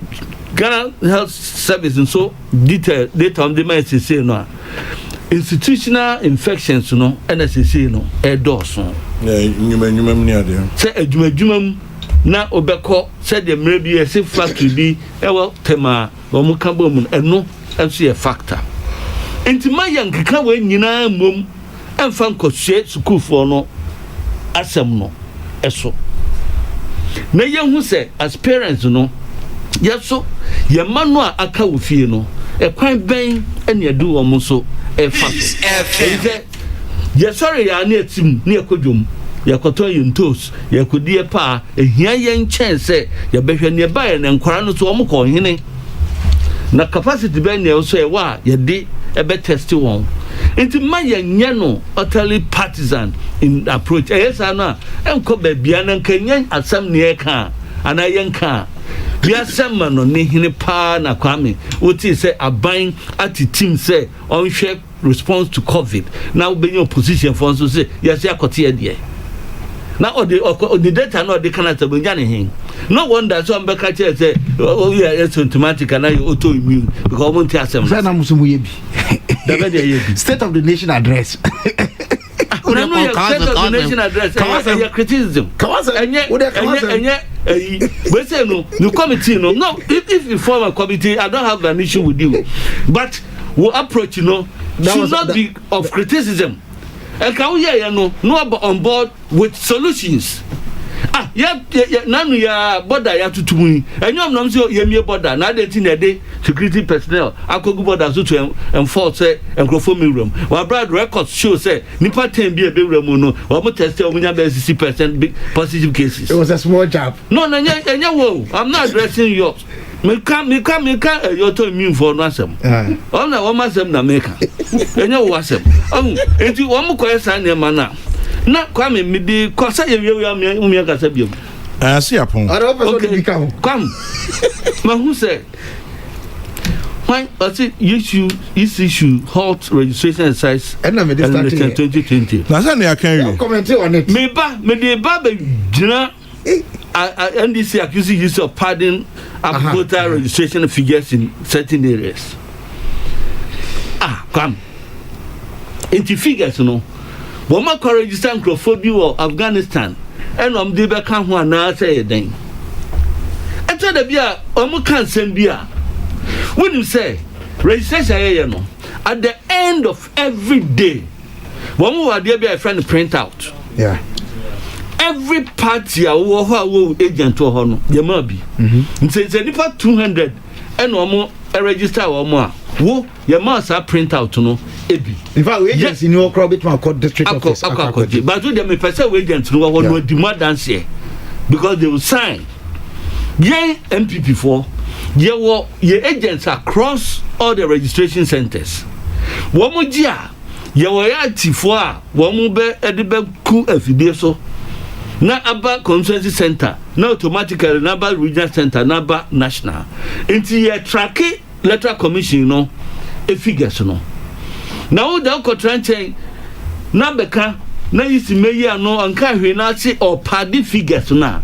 Ghana Health Service and so detail data on the message say no institutional infections no NSC no e doso nyuma ni ade say adwuma na obekọ said the maybe a safe factory bi ewo tema wo mu ka bom eno enso ye factor entima yankeka wa nyina mom emfa nkosue school for no asem no eso na yehu say as parents no yeso ye manu a aka wo fie no e kwan ben ene adu wo mo so e fa so ye sorry ya na etim na ekodwom ye koto yintos ye kodie pa ehia ye nchen se ye behwe ne ba ye ne nkwara no so wo mo ko hene na capacity ben ne so e wa ye de e be test won enti ma ye nye no utterly partisan in approach yes ana enko ba bia na nkanyen asam ne e ka ana ye nka bia sema no ne hene pa na kwame oti se aban ati team se onhwe response to COVID now be your position for so say yes yakote e de na the data no the canada be nya ne hin no wonder so ambeka che say oh yeah it's automatic and you autoimmune because won't asem say na musumu ye bi da be dey ye bi state of the nation address nation address criticism. We say no committee no. If you form a committee, I don't have an issue with you, but we approach should not be of criticism. And can we hear no on board with solutions? Nanu ya border ya tutumi. Enyom nam say yemie border na dey tin dey security personnel akogu border so to enforce enkrofo miwram. Wa brad records show say nipa 10 bi ebewram no wa mo test o munya be 60% big positive cases. It was a small job. No, enya wo. I'm not addressing yours. Me can your to immune for no asem. On na wo masem na make. Enya wo asem. Enti wo mo koye san ne ma na. Na kwame me di kosa ye umi kasa biom. See upon. Okay. Come. Ma who say why issue halt registration exercise and 2020. Na say I can comment on it. Me dey ba jina NDC accusing use of pardon voter registration figures in certain areas. Come. Into figures no. Woma ko register nkrofobia wo Afghanistan enom de be ka ho na say den eto da bia omo kan sem bia when you say registration ye no at the end of every day womo wa de bia friend print out every party wo ho agent ho no ye ma bi nse nipa 200 enom register wo a wo ye ma sa print out no ebi in fact we agents in your bit my court district office but do them person we agents no one no demand dance here because they will sign ye MPP for ye agents across all the registration centers wo mo ji a ye wo ya tifo a wo mo be edibe ku afidie so na aba constituency center na automatically na aba regional center na aba national enti ye track electoral commission no e figures no na wo da ko tranchen na beka na yisi meyi ano anka hwe na ase o party figures na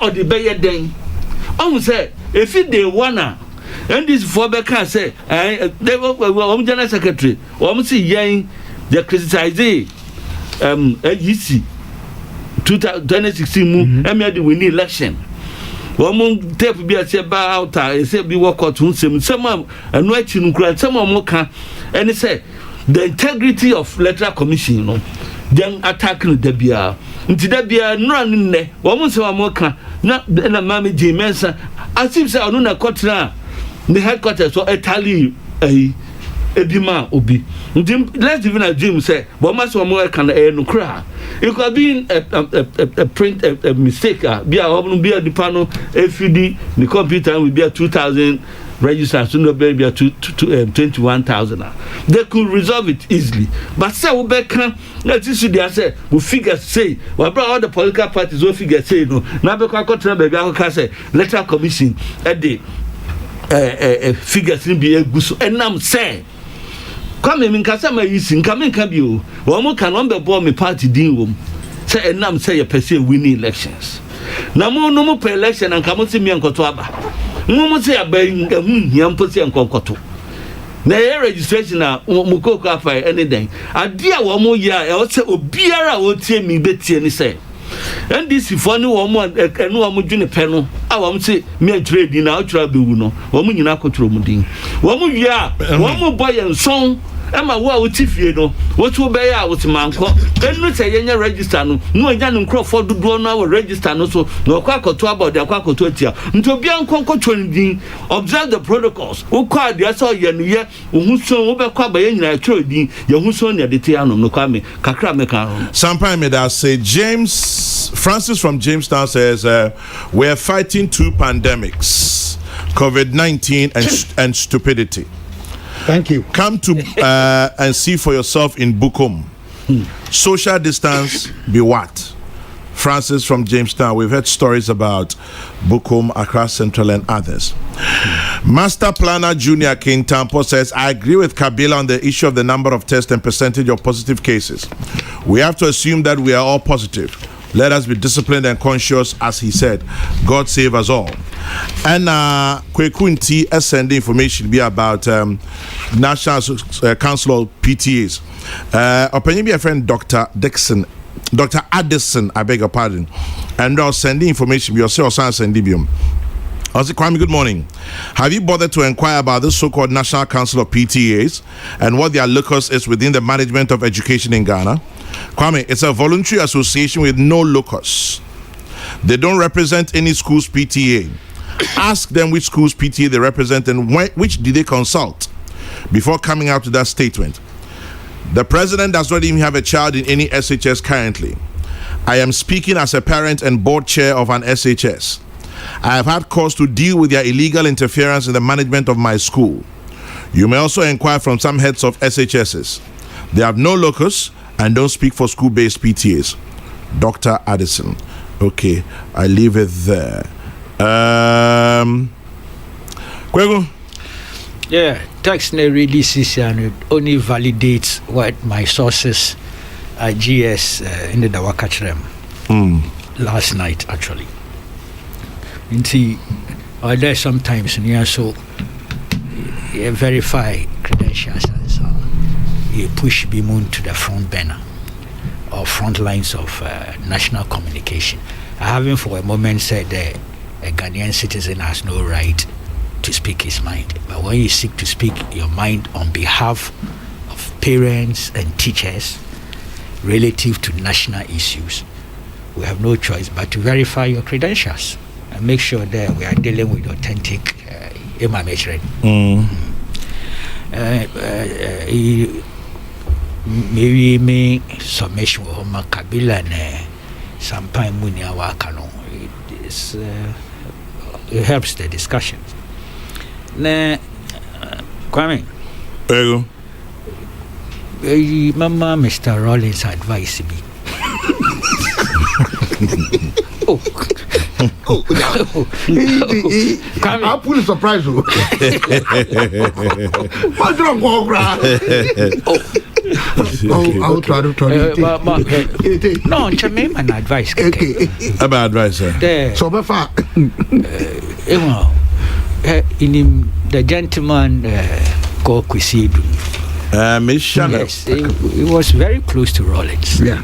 odi beye den on say if they wanna and this for beka say they general secretary say yen they criticize yisi 2016 mu emia we need election woman tape be say ba out say be work out some anu achi nkura some mo ka and say the integrity of electoral commission you know then attacking the bia nti da bia no nne woman say mo ka na mama ji mensa asif say onu na kotra the headquarters so Italy ebima obi let's even assume say but mas mo ka na no kra it could be a print a mistake be a be a dipano FD the computer will be a 2000 register so no be a 21,000 they could resolve it easily but say we can let's see they say we figure say we brought all the political parties we figure say no na be kwa kotra be aka say electoral commission at the figures be a guso enam say come in kasa ma yisi nka me nka bio wo mo ka no be bo me party din wo say enam say ye person winning elections na mo no mo per election nka mo se mi enkoto aba mo se aba nka hu hiam po se enkoto na ye registration na mo koko afa any den ade a wo mo ya e o se obiara wo tie mi betie ni say NDC for ni wo mo enu wo mo dwene pe no a wo mo se mi atwere din na atwere bewu no wo mo nyina akotwere mo din wo mo wi a wo mo boy enson ema wo a wo tifie no wo tu be ya wo timanko enu se yenye register no no anya no crofo dodo no a register no so no kwa akoto about the kwa akoto atia nto bia nkonkotwere din observe the protocols wo kwa dia so ye no ye wo huso wo be kwa ba ye nyina atwere din ye huso ne de te anom no kwa me kakra me kan Sampai me that say Francis from Jamestown says we're fighting two pandemics, COVID-19 and stupidity. Thank you. Come to and see for yourself in Bukum. Social distance be what? Francis from Jamestown. We've heard stories about Bukum, Accra Central, and others. Master Planner Junior King Tampo says, I agree with Kabila on the issue of the number of tests and percentage of positive cases. We have to assume that we are all positive. Let us be disciplined and conscious, as he said. God save us all. And Kwekunti send information be about National Council of PTAs. Opinion be a friend, Dr. Addison, I beg your pardon. And I'll send the information. You'll see send Dibium. Kwame, good morning. Have you bothered to inquire about this so-called National Council of PTAs and what their locus is within the management of education in Ghana? Kwame, it's a voluntary association with no locus. They don't represent any school's PTA. Ask them which school's PTA they represent and which did they consult before coming out with that statement. The president does not even have a child in any SHS currently. I am speaking as a parent and board chair of an SHS. I have had cause to deal with their illegal interference in the management of my school. You may also inquire from some heads of SHSs. They have no locus and don't speak for school-based PTAs. Dr. Addison. Okay, I leave it there. Kwego? Yeah, text ne releases and only validates what my sources GS in the Dawakachrem last night actually. There sometimes near so you verify credentials and so you push Bimun to the front burner or front lines of national communication. I haven't for a moment said that a Ghanaian citizen has no right to speak his mind. But when you seek to speak your mind on behalf of parents and teachers relative to national issues, we have no choice but to verify your credentials and make sure that we are dealing with authentic information. Maybe me submission of Kabila and Sampai Munia Wakano. It helps the discussion. Kwame. Mama, Mr. Rollins advice me. I'll pull a surprise. What's wrong, I'll try to tell you. No, Chamem an advice. About advice, sir. So, before in the gentleman called Kwesidu. Yes, he was very close to Rollins. Yeah.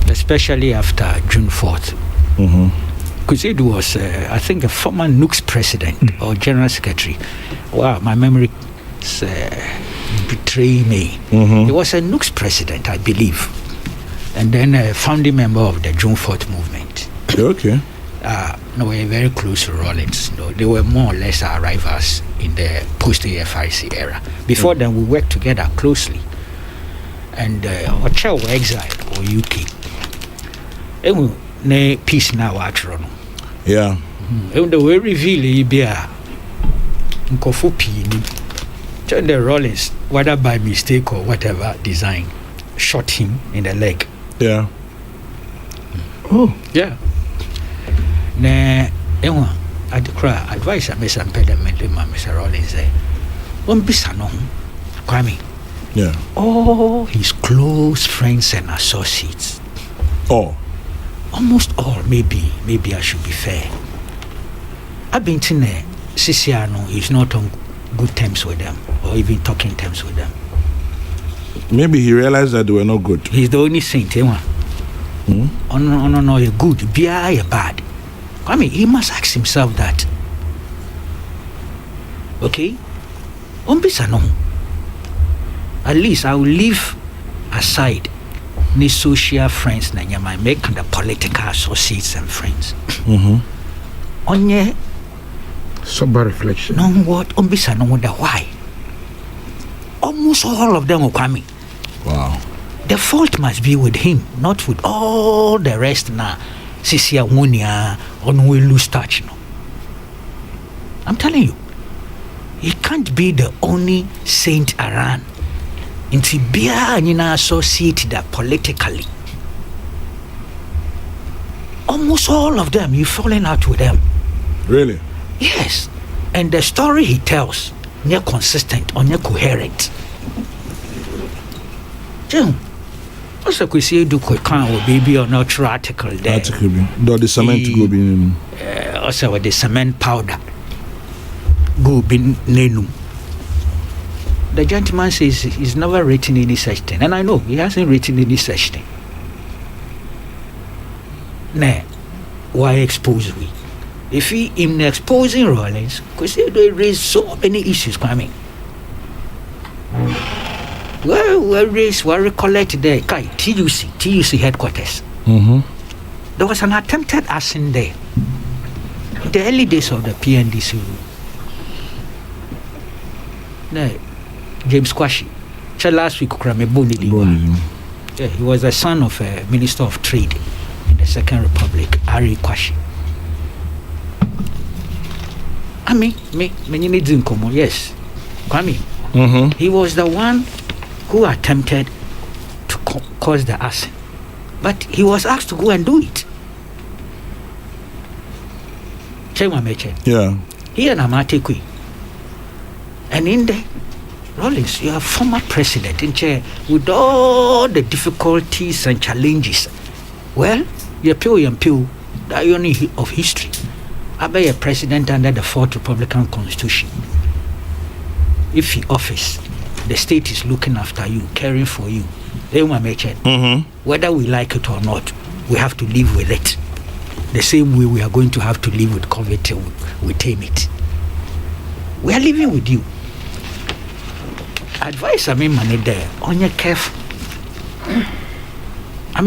Especially after June 4th. Kwesidu was, I think, a former NUCS president or general secretary. Wow, my memory betray me. He was a NUCS president, I believe, and then a founding member of the June 4th movement. Okay. No, we were very close to Rollins. No, they were more or less our rivals in the post-AFIC era. Before then, we worked together closely. And Ocha were exiled or UK. And we peace now actually. Yeah. And the way reveal it be a turn the Rollins, whether by mistake or whatever design, shot him in the leg. Yeah. Oh. Yeah. I'd cry advice I miss impediment in my Mr. Rollins say. Kwame. Yeah. All his close friends and associates. Oh. Almost all, maybe I should be fair. I've been to Sisiano is not on good terms with them or even talking terms with them. Maybe he realized that they were not good. He's the only saint, no, you're good, be a bad. I mean, he must ask himself that. Okay? At least I will leave aside the social friends na nyama make the political associates and friends. Onye sober reflection. No what umbisa no wonder why. Almost all of them are coming. Wow. The fault must be with him, not with all the rest na Sisia Wunia on we lose touch. No. I'm telling you, he can't be the only saint around. Into beer and associate that politically. Almost all of them, you're falling out with them. Really? Yes. And the story he tells, they're consistent or they're coherent. Jim, Also, could see do can or baby or not article there. Article be. Do the cement go be. Also, with the cement powder go be nenum. The gentleman says he's never written any such thing, and I know he hasn't written any such thing. Nah, why expose we? If he in exposing Rawlings, because they raise so many issues coming. Well, recollect the TUC headquarters. There was an attempted arson there. The early days of the PNDC. No, James Kwashi. Last week, yeah, he was the son of a Minister of Trade in the Second Republic, Ari Kwashi. I mean, yes, Kwame. He was the one who attempted to cause the arson, but he was asked to go and do it. Yeah. He and Amatekwe. And in there, Rawlings, you are former president in chair with all the difficulties and challenges. Well, you're the irony of history. I be a president under the Fourth Republican Constitution. If he office, the state is looking after you, caring for you. Whether we like it or not, we have to live with it. The same way we are going to have to live with COVID till we tame it. We are living with you. Advice, money there. On your careful. I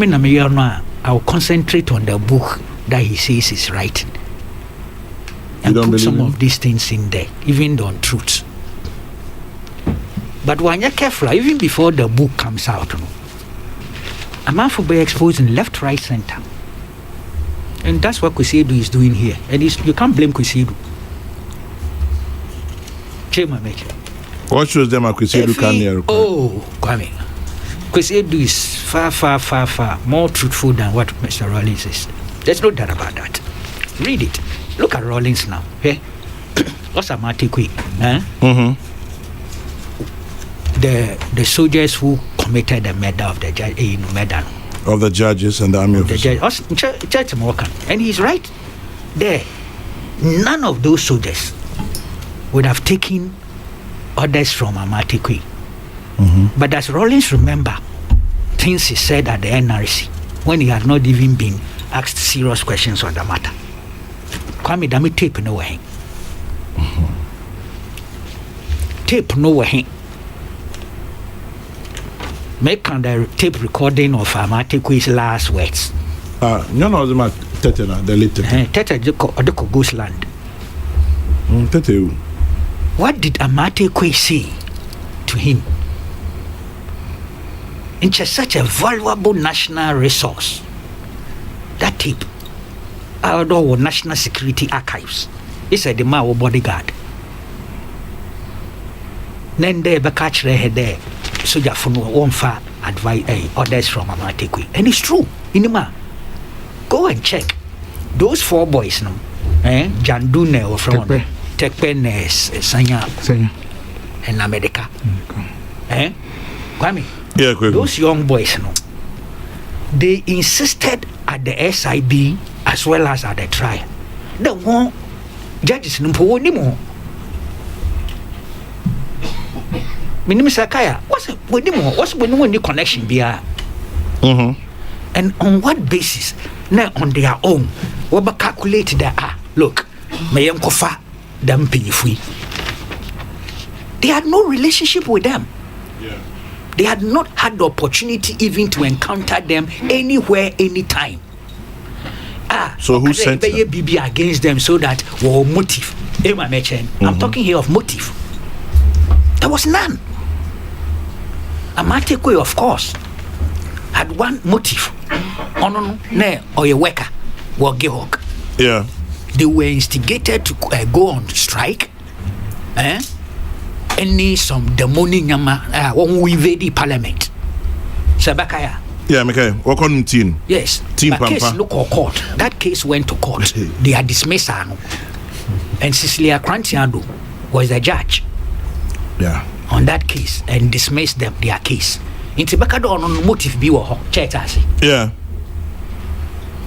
will concentrate on the book that he says is writing. And put some of these things in there, even the untruths. But when you're careful, even before the book comes out, I'm out for be exposing left, right, center. And that's what Kusedu is doing here. And you can't blame Kusedu. What shows them Kusedu can hear? Oh, Kwame. Kusedu is far more truthful than what Mr. Rawlings is. There's no doubt about that. Read it. Look at Rawlings now. Okay? What's a Matikwe? The soldiers who committed the murder of the judge, murder of the judges and the army officers. And he's right there. None of those soldiers would have taken orders from Amatekwe. But as Rawlings remember things he said at the NRC when he had not even been asked serious questions on the matter. Kwame Dami tape no way. Tape no way. Make the tape recording of Amatekwe's last words. No, the later. Tete Odeko goes land. Tete. What did Amatekwe say to him? It's such a valuable national resource. That tape, our National Security Archives, it's a Mao bodyguard. Then they catch their there. Soldier for no one far advice orders from Amatekwe. And it's true. Inima, go and check. Those 4 boys no, Jandune or from Tekpen Sanya and America. Kwame. Yeah, those young boys no, they insisted at the SIB as well as at the trial. The one judges no more. What's the connection there? And on what basis? Now on their own, we calculate that look, may kofa them pay free. They had no relationship with them. Yeah. They had not had the opportunity even to encounter them anywhere, anytime. So who sent them? BB against them so that motive. I'm talking here of motive. There was none. Amatekwe, of course, had one motive. Or a worker, Wagehawk. Yeah. They were instigated to go on strike. Any some demonic nyama when we invade the parliament. Sabakaya. Yeah, okay. What on team? Yes. Team But case look or court. That case went to court. They are dismissed. And Cecilia Krantiando was the judge. Yeah. On that case and dismissed their case. Into Bacador on motive be or church. Yeah.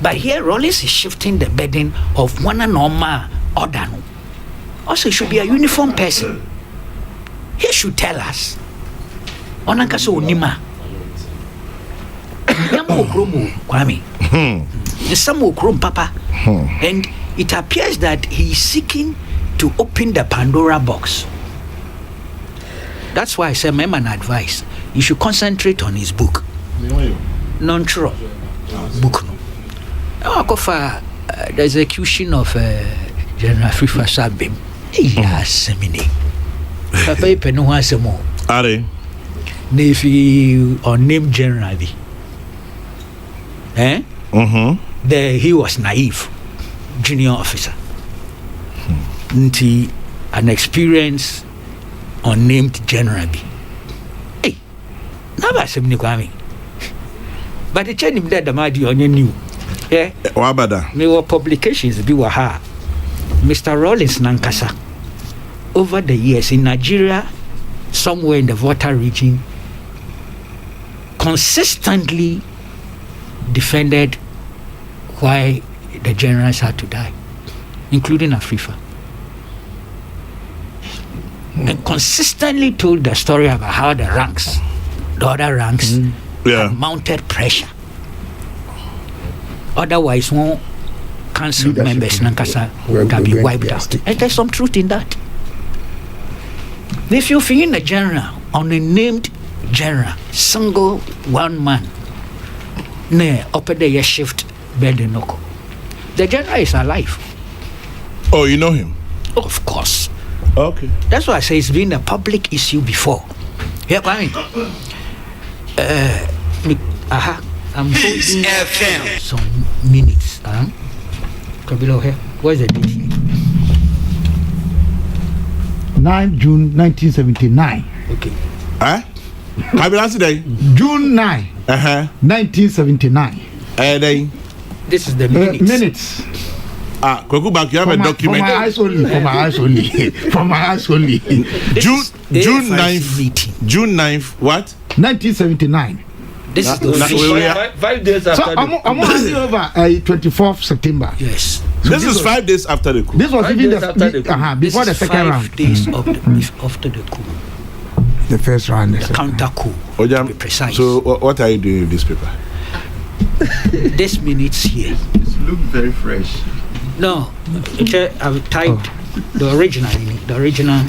But here Rollins is shifting the burden of one and normal order. Also, he should be a uniform person. He should tell us. Onankaso Nima. Yamo Kromo, Kwame. Some Krom Papa. And it appears that he is seeking to open the Pandora box. That's why I say, member advice. You should concentrate on his book. Non-true. Book. The execution of General Fifa Sabim. Yes, Semini. Papa Penu has more. Are they? If he unnamed generally. He was naive. Junior officer. Nti an experienced unnamed general. Hey, never Semini Kwame. But the chain him there the Madi on your new. Yeah. Wabada. Me were publications be waha. Mr. Rollins Nankasa. Over the years in Nigeria, somewhere in the Volta region, consistently defended why the generals had to die, including Afrifa. And consistently told the story about how the other ranks had mounted pressure. Otherwise, one council members Nankasa would have been wiped out. And there's some truth in that. If you feel a general, on a named general, single one man, upper the year shift Bedenoko, the general is alive. Oh, you know him? Of course. Okay. That's why I say it's been a public issue before. Yeah, I mean, I'm holding some minutes. Below here. Where's the date here? 9 June 1979. Okay. June 9, 1979. This is the minutes. Minutes. Kokrokoo back, you have a document. For my eyes only. June 9th. June 9th, what? 1979. This is the 5 days after. So I'm handing over 24th September. Yes. So this is 5 days after the coup. This was even before the second round. 5 days after the coup. The first round. The counter coup. To be precise. So what are you doing with this paper? This minutes here. It looks very fresh. No, I've typed the original. The original.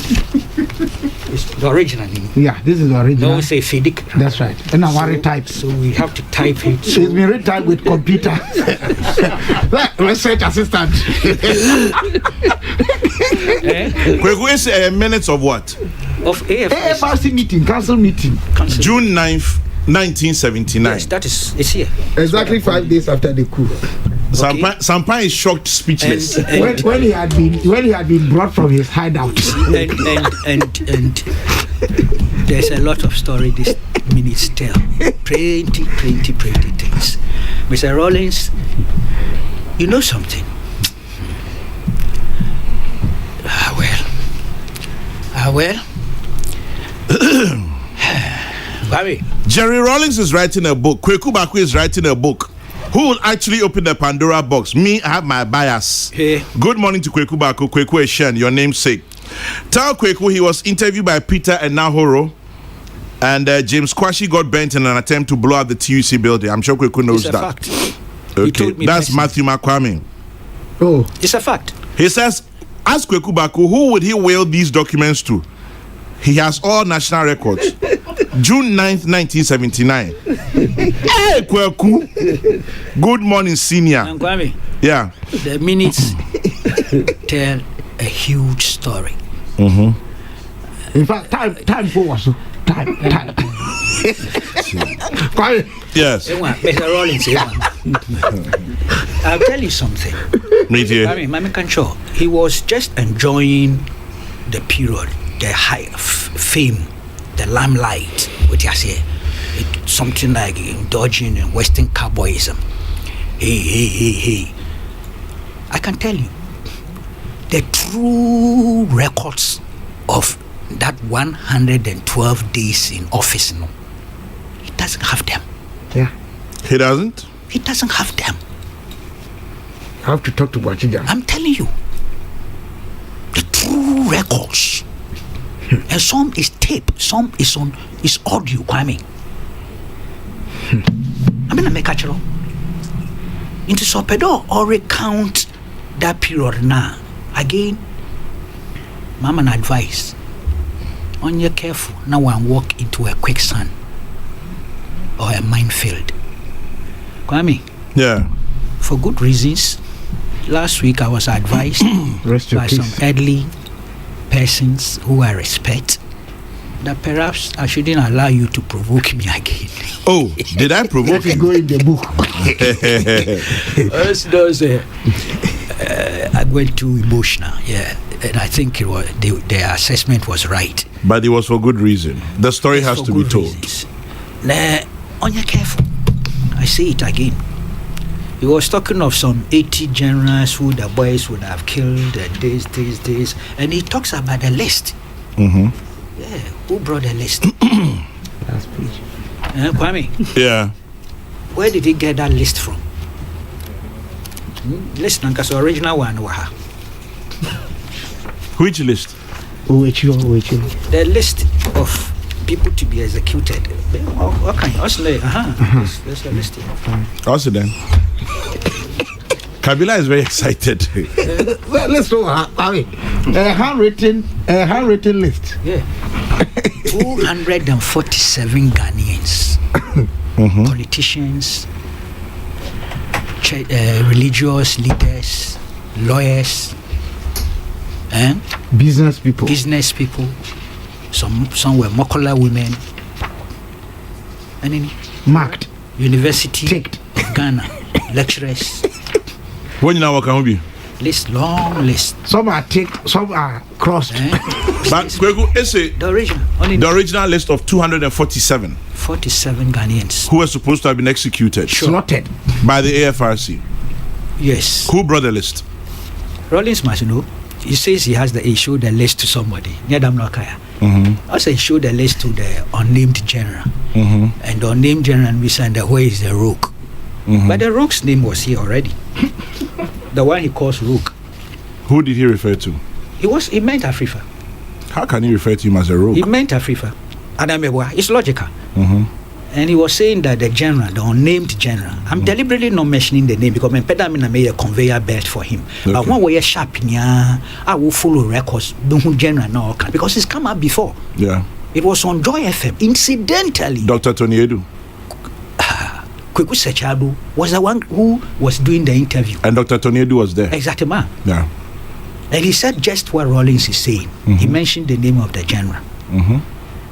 Yeah, this is the original. Don't say Fidik. That's right. And I want to type. So we have to type it. So it's been retyped with computer. Research assistant. Kokrokoo is minutes of what? Of AFRC meeting, council meeting. June 9th, 1979. Yes, that is, it's here. Exactly 5 days after the coup. Sampan is shocked, speechless. When he had been brought from his hideout. and there's a lot of story this minutes tell. Plenty things. Mr. Rollins, you know something? Well. Jerry Rawlings is writing a book. Kokrokoo is writing a book. Who will actually open the Pandora box? Me, I have my bias. Hey. Good morning to Kokrokoo. Kokrokoo Eshen, your namesake. Tell Kokrokoo he was interviewed by Peter and Nahoro, and James Kwashi got bent in an attempt to blow up the TUC building. I'm sure Kokrokoo knows it's a that. Fact. Okay, that's Matthew McQuarrie. Oh, it's a fact. He says, ask Kokrokoo who would he will these documents to? He has all national records. June 9th, 1979. Hey, Kokrokoo. Good morning, senior. Kwame, yeah. The minutes tell a huge story. In fact, time for us. Time. Yes. Mr. Rollins, I'll tell you something. Me too. I mean, Mami Kancho, he was just enjoying the period, the high fame, the limelight, what you say, something like indulging in Western cowboyism. Hey. I can tell you, the true records of that 112 days in office, it doesn't have them. Yeah. He doesn't? He doesn't have them. I have to talk to Bachija. I'm telling you. The true records. And some is tape, some is audio, Kwame. I mean, I make a chiro. Into Sopedo or recount that period now. Again, Mama advice. On your careful, now one walk into a quicksand or a minefield. Kwame. Yeah. For good reasons. Last week I was advised by some elderly persons who I respect that perhaps I shouldn't allow you to provoke me again. Oh, did I provoke you? Go in the book. I went too emotional, yeah. And I think it was their assessment was right. But it was for good reason. The story has to be told. Now, on your careful, I say it again. He was talking of some 80 generals who the boys would have killed, and this. And he talks about the list. Mm-hmm. Yeah, who brought the list? That's preach. Kwame. Yeah. Where did he get that list from? List Nanka's original one. Which list? Which you? The list of people to be executed. Okay, there's a list here. Also then. Kabila is very excited. Well, let's go. A handwritten list. Yeah. 247 Ghanaians, politicians, religious leaders, lawyers, business people. Some were Mokola women, and in marked University ticked of Ghana lecturers. When you know what can be? Long list. Some are ticked, some are crossed. But Kweku, the original list of 247 47 Ghanaians who were supposed to have been executed, slaughtered by the AFRC. Yes. Who brought the list? Rollins must know. He says he showed the list to somebody. Also, he showed the list to the unnamed general. And the unnamed general, we said, where is the rogue? But the rogue's name was here already. The one he calls rogue. Who did he refer to? He meant Afrifa. How can he refer to him as a rogue? He meant Afrifa. It's logical. And he was saying that the general, the unnamed general, I'm deliberately not mentioning the name because I made a conveyor belt for him. Okay. But one way sharp, I will follow records, general now, because it's come up before. Yeah. It was on Joy FM. Incidentally, Dr. Tony Edu. Kweku Sechadu was the one who was doing the interview. And Dr. Tony Edu was there. Exactly, man. Yeah. And he said just what Rollins is saying. He mentioned the name of the general.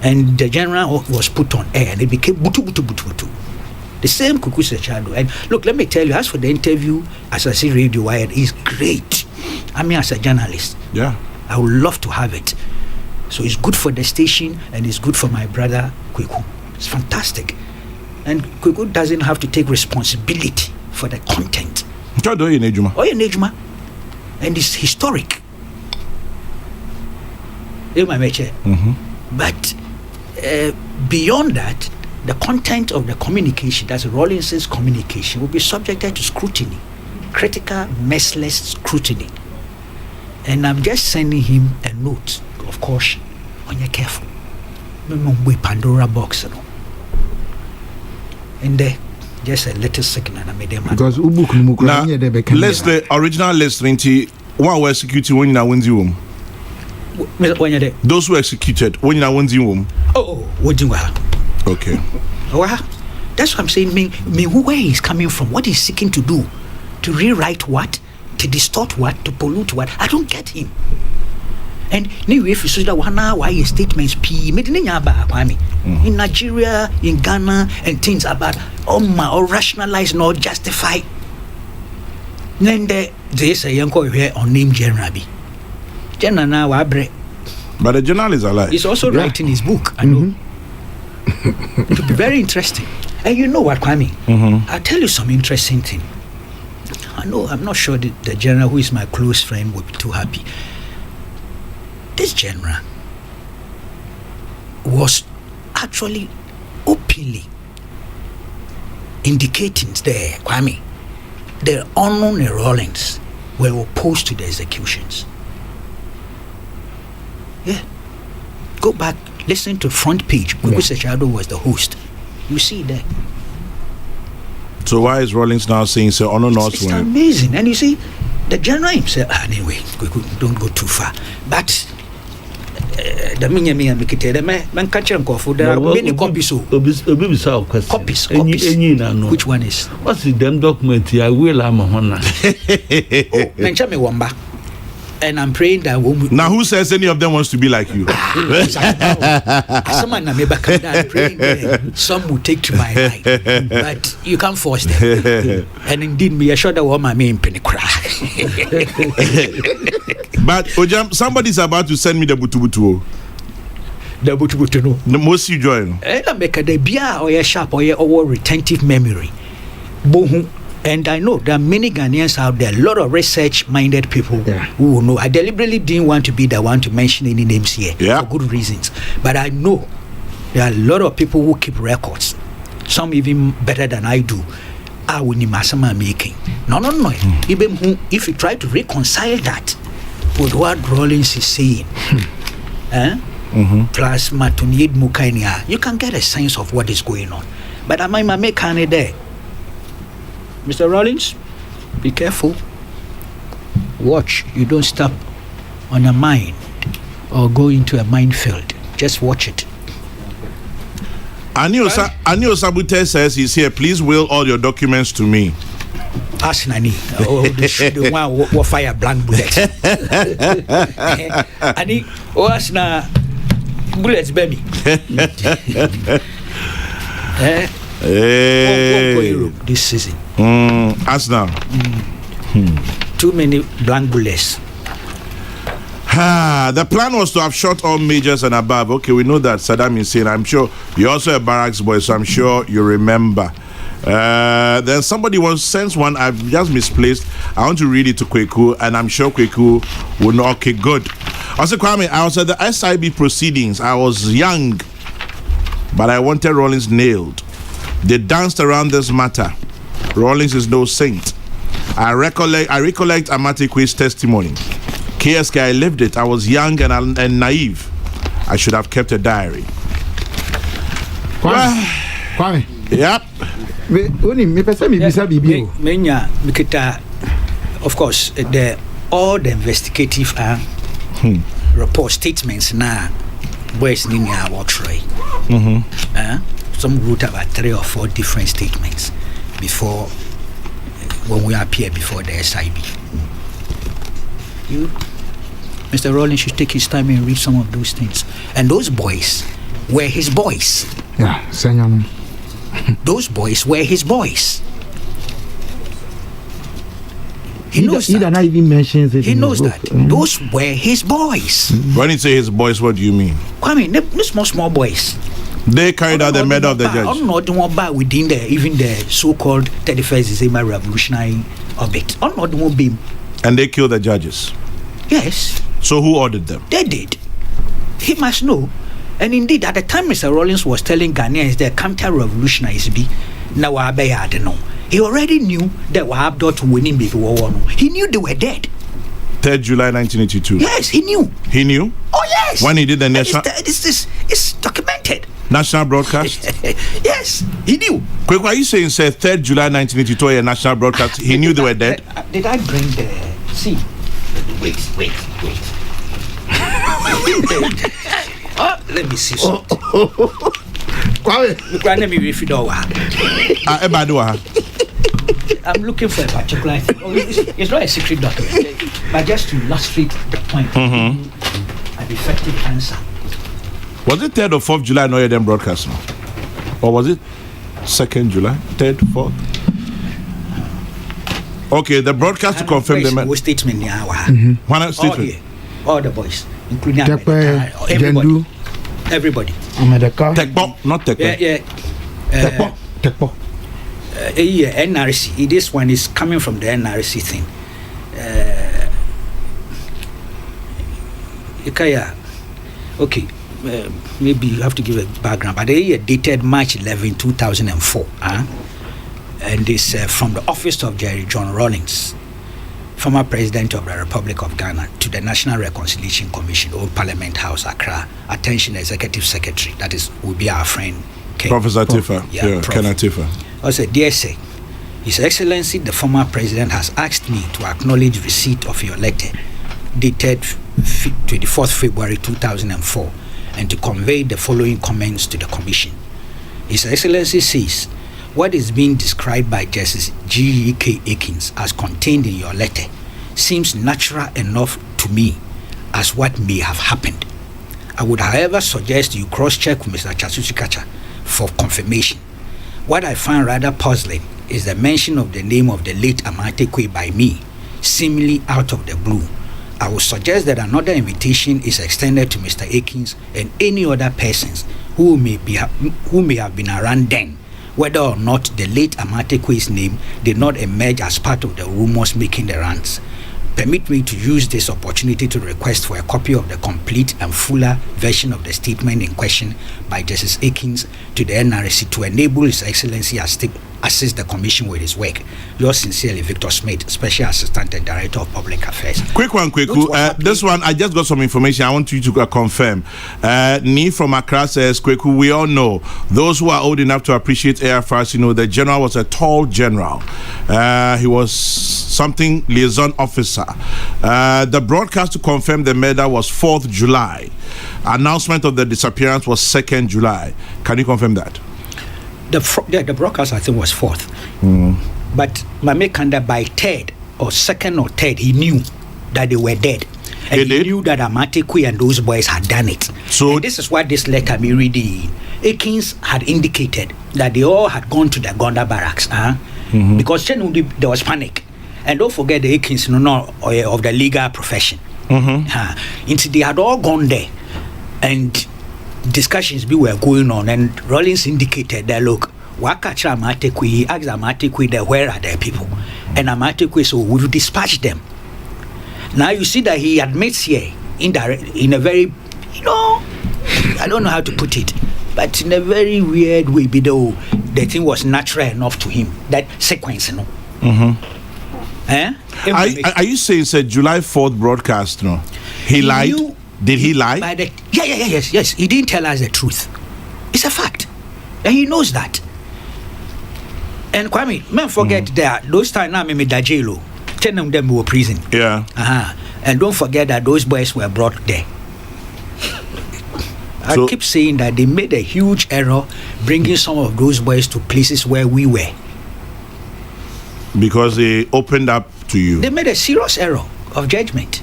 And the general was put on air and it became butu. The same Kweku Sechadu. And look, let me tell you, as for the interview, as I see Radio Wired, is great. I mean, as a journalist, Yeah. I would love to have it. So it's good for the station and it's good for my brother Kweku. It's fantastic. And Kweku doesn't have to take responsibility for the content. And it's historic. But beyond that, the content of the communication, that's Rawlins's communication, will be subjected to scrutiny, critical, merciless scrutiny. And I'm just sending him a note of caution. On your careful. Pandora box. And there, just a little second, and I made them. Because now, let's the original list 20. One were executed when you are winning room. Those who executed when you are winning room. Okay. Well, that's what I'm saying. Me, where he's coming from, what he's seeking to do, to rewrite what, to distort what, to pollute what. I don't get him. And if you see that why his statements in Nigeria, in Ghana, and things about or rationalize nor justify. Then they say young here on name General B. General now but the journal is alive. He's also writing his book. I know. It will be very interesting. And you know what, Kwame? I'll tell you some interesting thing. I know I'm not sure the general who is my close friend would be too happy. This general was actually openly indicating there, Kwame, the unknown Rawlings were opposed to the executions. Yeah. Go back, listen to front page. Kuku Sechado was the host. You see that. So why is Rawlings now saying so honor not? It's amazing. And you see, the general himself, anyway, don't go too far. But the minya make it the man catch and cough. There are many copies. Copies. Which one is? What's the damn document? I will am on. Mention me Wamba. And I'm praying that now who says any of them wants to be like you? Someone I'm praying that some will take to my life, but you can't force them. And indeed, me assure that woman may penny cry. But Ojam, somebody's about to send me the butubutu. The butubutu no. The most you join. I make a debia or a sharp or retentive memory. Bohu. And I know there are many Ghanaians out there, a lot of research-minded people who will know. I deliberately didn't want to be the one to mention any names here for good reasons. But I know there are a lot of people who keep records, some even better than I do. I will need my making. No. Even if you try to reconcile that with what Rawlings is saying, plus Matunid Mukainia, you can get a sense of what is going on. But I might make there. Mr. Rawlings, be careful. Watch, you don't step on a mine or go into a minefield. Just watch it. Anio Sabute says he's here. Please will all your documents to me. Ask Nani. The one who fire blank bullet. Ani, ask na bullets, baby. This season. Arsenal. Too many blank bullets. The plan was to have shot all majors and above. Okay, we know that Saddam Hussein. I'm sure you're also a barracks boy, so I'm sure you remember. Then somebody sends one. I've just misplaced. I want to read it to Kokrokoo, and I'm sure Kokrokoo will know. Okay, good. Also, Kwame, I was at the SIB proceedings. I was young, but I wanted Rawlings nailed. They danced around this matter. Rawlings is no saint. I recollect Amateque's testimony. KSK, I lived it. I was young and naive. I should have kept a diary. Kwame. Yep. Of course, all the investigative report statements now, where's Nina Watray? Some wrote about 3 or 4 different statements before when we appear before the SIB. Mr. Rawlings should take his time and read some of those things. And those boys were his boys. Yeah, Senor. Those boys were his boys. He knows that. He not even mentions it. He knows that. Those were his boys. When you say his boys, what do you mean? I mean, the small boys. They carried out the murder of the judge. I'm not the one back within even the so-called 31st December revolutionary orbit. I'm not the one beam. And they killed the judges? Yes. So who ordered them? They did. He must know. And indeed, at the time Mr. Rawlings was telling Ghanaians the counter-revolutionaries be, now I don't know. He already knew that Wahab to winning before war. He knew they were dead. 3rd July 1982. Yes, he knew. He knew? Oh, yes. When he did the national... It's documented. National broadcast? Yes, he knew. Quick, why are you saying, say, 3rd July 1982, a national broadcast? He knew they were dead? Did I bring the... See. Wait. Let me see something. Let me read it all. I'm looking for a particular thing. It's not a secret document, but just to illustrate the point. An effective answer. Was it 3rd or 4th July no then broadcast? Or was it 2nd July? 3rd, 4th? Okay, the broadcast to confirm the statement now. One statement. All the boys, including everybody. Everybody. Tekpo, not Tekpo. Yeah. Tekpo. NRC. This one is coming from the NRC thing. Okay. Maybe you have to give a background, but they dated March 11, 2004. and it's from the office of Jerry John Rawlings, former president of the Republic of Ghana, to the National Reconciliation Commission, Old Parliament House, Accra. Attention, Executive Secretary, that will be our friend Professor Tifa. Kenneth Tifa. Also, dear sir, His Excellency, the former president, has asked me to acknowledge receipt of your letter dated 24th February 2004 and to convey the following comments to the Commission. His Excellency says, what is being described by Justice G.E.K. Akins as contained in your letter seems natural enough to me as what may have happened. I would, however, suggest you cross-check with Mr. Chasuchikacha for confirmation. What I find rather puzzling is the mention of the name of the late Amatekwe by me, seemingly out of the blue. I would suggest that another invitation is extended to Mr. Akins and any other persons who may have been around then, whether or not the late Amatekwe's name did not emerge as part of the rumors making the rounds. Permit me to use this opportunity to request for a copy of the complete and fuller version of the statement in question by Justice Akins to the NRC to enable His Excellency assist the Commission with his work. Yours sincerely, Victor Smith, Special Assistant and Director of Public Affairs. Quick one. This one, I just got some information. I want you to confirm. Nee from Accra says, Kweku, we all know, those who are old enough to appreciate AFRs, the general was a tall general. He was something liaison officer. The broadcast to confirm the murder was 4th July. Announcement of the disappearance was 2nd July. Can you confirm that? The broadcast, I think, was 4th. But Mame Kanda, by 3rd or 2nd or 3rd, he knew that they were dead. And he knew that Amatekwe and those boys had done it. So and this is what this letter me reading. Akins had indicated that they all had gone to the Gonda barracks. Because there was panic. And don't forget the Akins of the legal profession. They had all gone there. And discussions were going on, and Rawlings indicated that, look, Wakacha Amatekwe, he asked Amatekwe that where are their people? And Amatekwe, so we've dispatched them. Now you see that he admits here in a very, I don't know how to put it, but in a very weird way, though the thing was natural enough to him, that sequence, Are you saying it's a July 4th broadcast, He lied? Did he lie? Yes. He didn't tell us the truth. It's a fact. And he knows that. And Kwame, men forget that those times now, me da jail, 10 of them were prison. Yeah. And don't forget that those boys were brought there. I keep saying that they made a huge error bringing some of those boys to places where we were. Because they opened up to you. They made a serious error of judgment.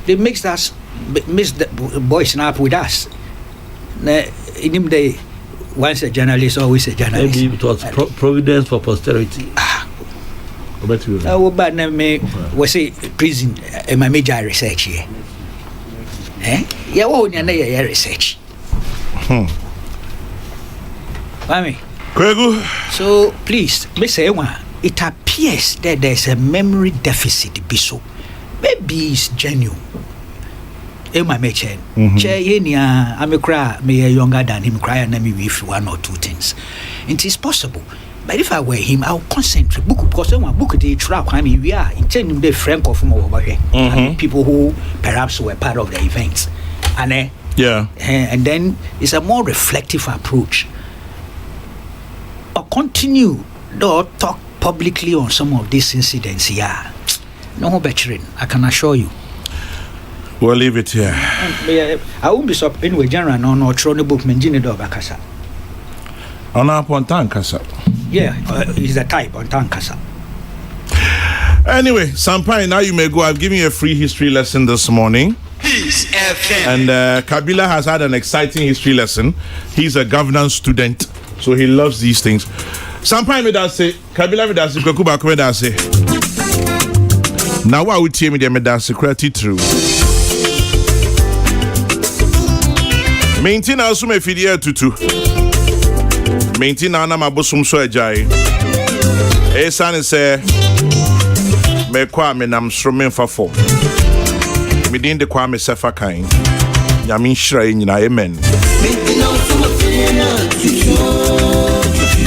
They mixed the boys up with us. In him, they once a journalist, always a journalist. Maybe it was providence for posterity. But me was a prison. My major research here. Yeah, research. So please, it appears that there's a memory deficit. Maybe it's genuine. My mechen. I'm younger than him, cry and me with 1 or 2 things. It is possible. But if I were him, I'll concentrate. Because one book the trap, we are intending the frank of people who perhaps were part of the events. And then it's a more reflective approach. Or continue or talk publicly on some of these incidents. No better, I can assure you. We'll leave it here. I won't be surprised anyway. General, no, throw the book, Menjini Dobakasa. On our Pontan Kasa. Yeah, he's the type on Tankasa. Anyway, Sampai, now you may go. I've given you a free history lesson this morning. Peace FM. And Kabila has had an exciting history lesson. He's a governance student, so he loves these things. Sampai me that say, Kabila me that say, Kokuba me that say. Now what would me me that security true? Maintain also me fidya tutu. Maintain na mabosum so ajai. Esan say me kwa me nam sromen fafo. Me din de kwa me sefa kan. Nyame nhira nyina amen. Maintain also me fidya tutu.